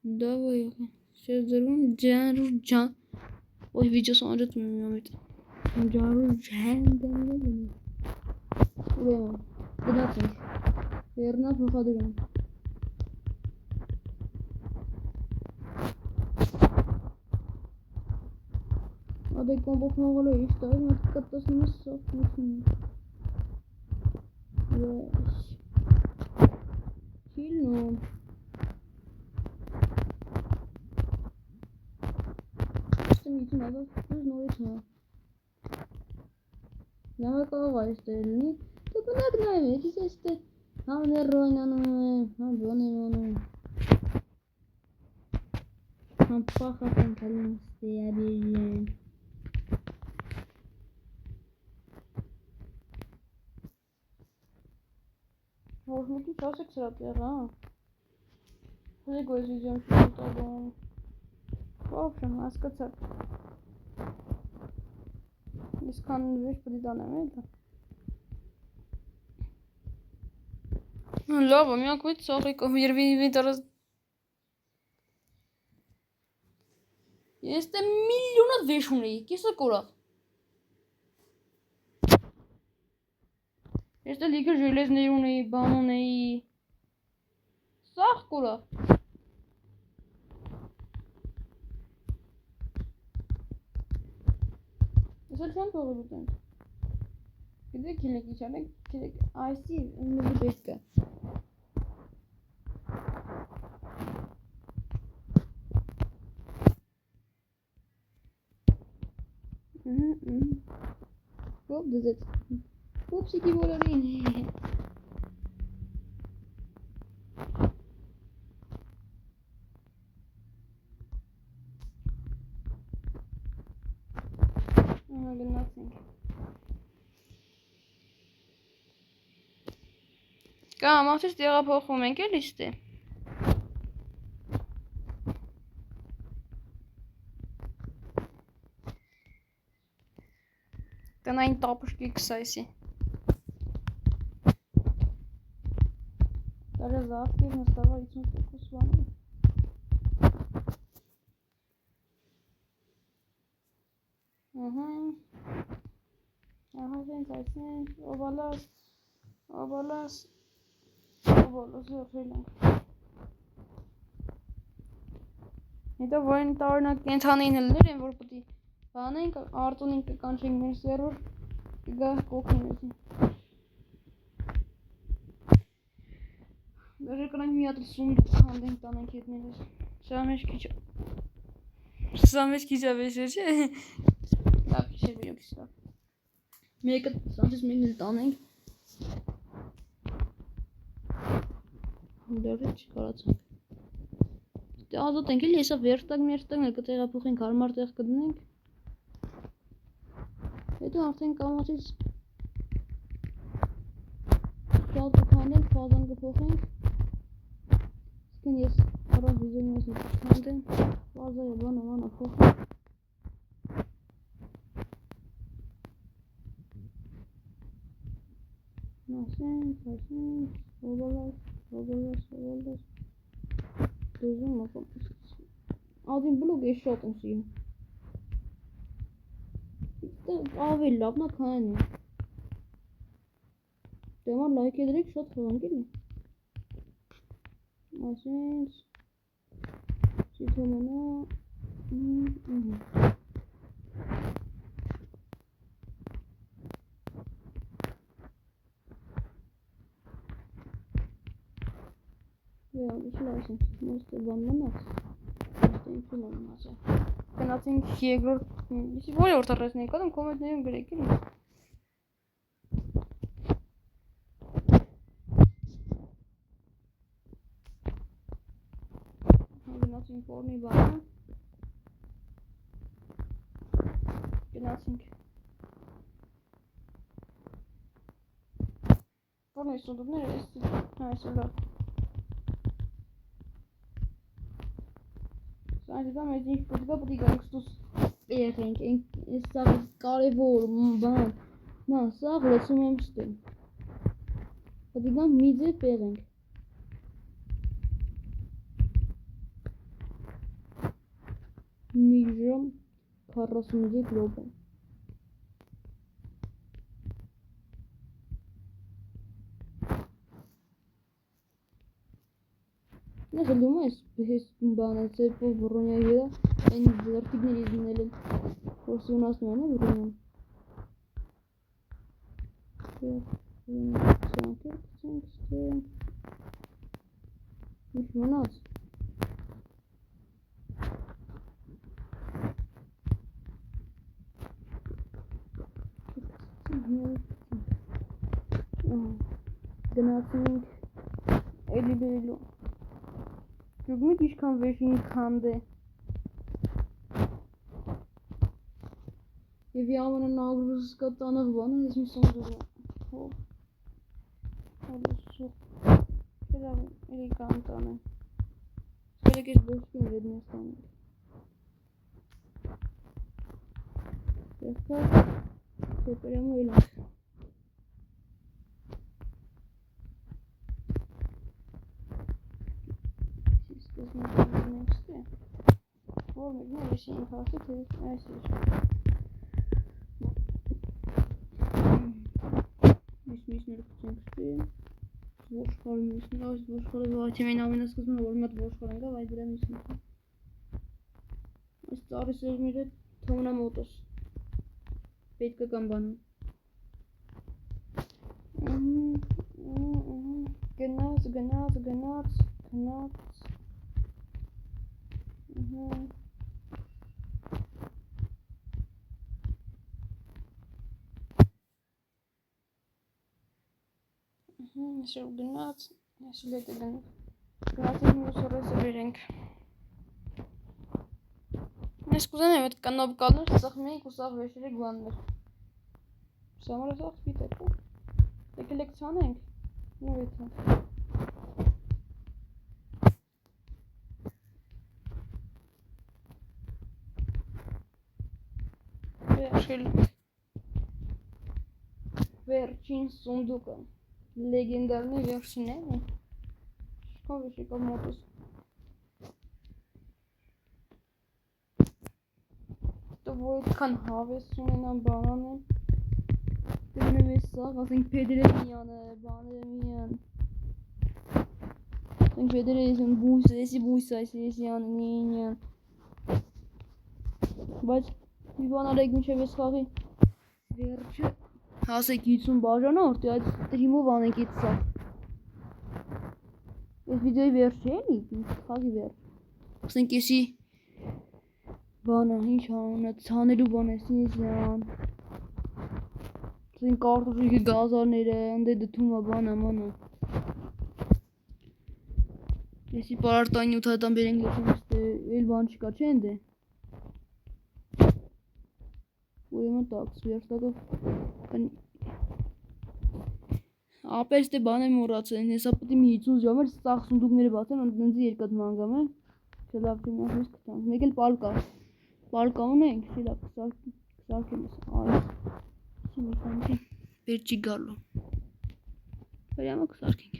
Давай, сейчас взорвем Джан. Ой, видео смотрит меня. Джан. Ուրեմն, գնացինք, վերնավ հոխադրում Ադե կոմբոք մողոլ է իշտ այլ մատ կտասնում է սով մուտնում Վեշ Չիլնում Ստը միություն ադած պուզ նորից հա Լավա կաղա էստե էլնի Դու կնակ նայմ է, ես էստե Համ ներրոյն անում եմ, համ բոն եմ անում Համ պախատ եմ կալում ստե աբիժեն Հորմուտի չասեք սրա տեղ, հա Հլեք ոյս իզյոմ շուտ ադում Ոբշեմ, ասկացակ Ես կան վեշ պդի դանեմ էլ Լավ, միակ վետ սաղիկ երվի տարազ Ես տե միլիոնատ վեշ ունեի, կեսը կորավ Ես տե լիքը ժելեզներ ունեի, բան ունեի Սաղ կորավ Ես էլ չեմ թողել ուտենք Գիտեք կելեք ինչ անենք, կելեք այսի մզի պետք է Hop dızet. Hop siki bolarin. Nothing. Կամ ասես տեղափոխվում ենք էլ իստե։ Տնային տապուշկի կսայսի։ Դարը զավկեր նստավա 50% բանում։ Ահա ժենց այսեն, օվալաս եղել ենք։ Հետո որին տարնակ կենթանին հլներ են, որ պտի բանենք, արտունին կկանչենք մեր սերոր, կգա կողքին էսի։ Դարը կրանք մի հատ սունդ հանդենք տանենք հետներս։ Սա մեջ քիչ ավեշը չէ։ Լավ չէ բերում կիսա։ Մեկը սանցես մեկն էլ տանենք։ Դարը չկարացանք։ Դե ազոտ ենք էլ հեսա վերտագն էլ կտեղափոխենք հարմար տեղ կդնենք։ Հետո արդեն կամացից ֆազ կքանդենք, ֆազան կփոխենք։ Իսկն ես առանց վիդեոներս կքանդեմ, ֆազայը բանը փոխենք։ Նասենք, օվալաս։ Դուզում ակոմ։ Ադին բլոգ ես շատ եմ սիրում։ Ավել լավնա քան է։ Դեմար լայք է դրեք շատ խղանք էլի։ Ասենց սիթոմոնա Լայսենք մոստը բանմանաց Ոստենքում եմ ասա Կնացինք երկրորդ Որի որդարեսն եք ադեմ կոմենտներում գրեք էլի Գնացինք որնի բանը Գնացինք Որնի սունդուկները այս լավ Սանջիդա մեզ ինչ պտգա պտի գանգստուս եղենք, այս սաղ կարևոր բան, սաղ լեցում եմ ստեմ, պտի գանք մի ձև պեղենք, մի ժամ 43 լոպը, Ես լում ես բանը ծեպով վռոնյա երա, այն զրտիկների զինել են, որսի ունասնում են է վռոնյան։ Սրանքեր կցենք ստեմ, ինչ մնաց։ Գնացինք էլի բերելու։ Ճուգմիկ իշքան վեշին քանդ է Եվ յամանը նագրուս կտանող բանը ես մի սոնձոր է Հոլուսուղ Չերավ էլի կան տանեմ Սկերեք ես բոշկին վեդնես տանեմ Տեղկա Չեպերյամու էլանք Որ մեկն է վեշին քասը թերս այս էր Միսներ կցենք ստեմ Ոշխարը միսներ, այս ոշխարը վայթի մեն ամենասկզմն որ մատ ոշխար ընգավ այ դրա միսներ Այս ծարի սերմիրը թոմնա մոտոս Պետք է կան բանում Գնաց Այսօր գնաց, այսօր հետ գնաց։ Գնացին մուսորեսը վերենք։ Ես կուզենեմ այդ կանապ կալներ, սաղ մենք ու սաղ վեշերի գուաններ։ Սամարը սաղ սպիտակ է։ Եկել եք ցանենք։ Նու եթանք։ Վերջին սունդուկը լեգենդարնի վերջին է շքով եկավ մոտս դու ոյքան հավես ունենան բանան են դնում ես սաղ ասենք պեդերը միան է բաները միան ասենք պեդերը եսին բույս այսի անին բայց մի բան արեք մինչև ես խաղի վերջը հասեք 50 բաժանորդ այդ ստրիմով անենք այդ սա այս վիդեոյի վերջը էլի խաղի վերջ ասենք եսի բանը ինչ անունը ցանելու բան եսի ան ասենք կարտոշիկի գազարները ընդ դդում է բանը մանը եսի պարարտային ութատան բերենք լսում էլ բան չկա չէ ընդ է Ուրեմն տաքս վերջակով ապերս դե բան եմ մոռացել հեսա պետք է մի 50 ժամ էր սաղ սունդուկները բացեն ընձի երկաթ մանգամ է չէ լավ դե մենք կտանք մեկ էլ պալկա ունենք չէ լավ կսարքեմ այս սիմիքանքի վերջի գալու վերյամը կսարքենք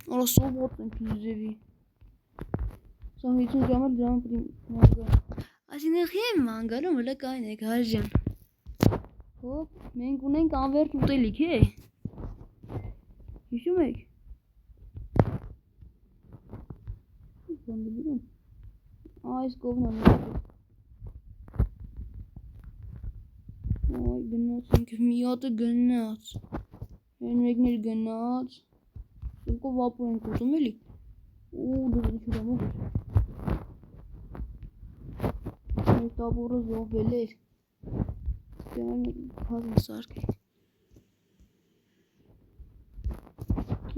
Արա սոբոտ ենք իզևի սա 50 ժամ էր դրան պետք է մանգամ Այսինքն եմ մանգալում հələ կային եք հարժան Հոպ մենք ունենք անվերջ ուտելիք է Հիշում եք Այս կողմն է Այ գնաց ինքը մի հատը գնաց Այն մեկն էլ գնաց Ինքով ապուր ենք ուտում էլի Ու դու ինչ ուտում ես Տաբուրը զոհվել էր Հազն սարքենք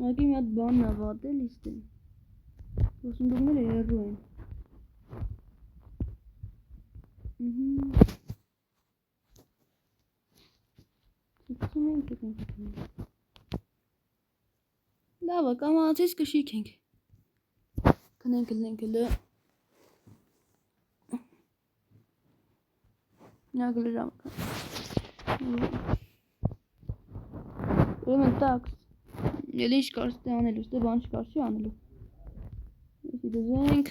Ակի մի հատ բանն է վատել իստե Սունդուկները հեռու են Սիքսում ենք եք ենք Լավը կամանացից կշիք ենք Կնենք հլը Նագլ ժամկա Ուրեմն տաքս Էլ ինչ կարս դե անելու ստե բան չկար չի անելու Եսի դզենք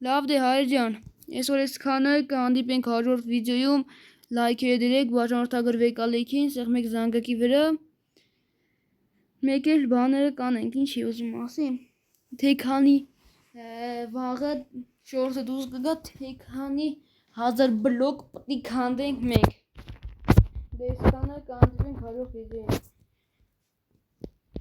Լավ դե հայրջան Այսօր ես քանը կհանդիպենք հաջորդ վիդեոյում լայքերը դրեք բաժանորդագրվեք ալիքին սեղմեք զանգակի վրա Մեկ էլ բաները կանենք ինչի ուզում ասի Թե քանի վաղը շորտը դուզ կգա թե քանի 1000 բլոկ պետք է քանդենք մենք Դե այս կանը կհանդիպենք հաջորդ վիդեոյում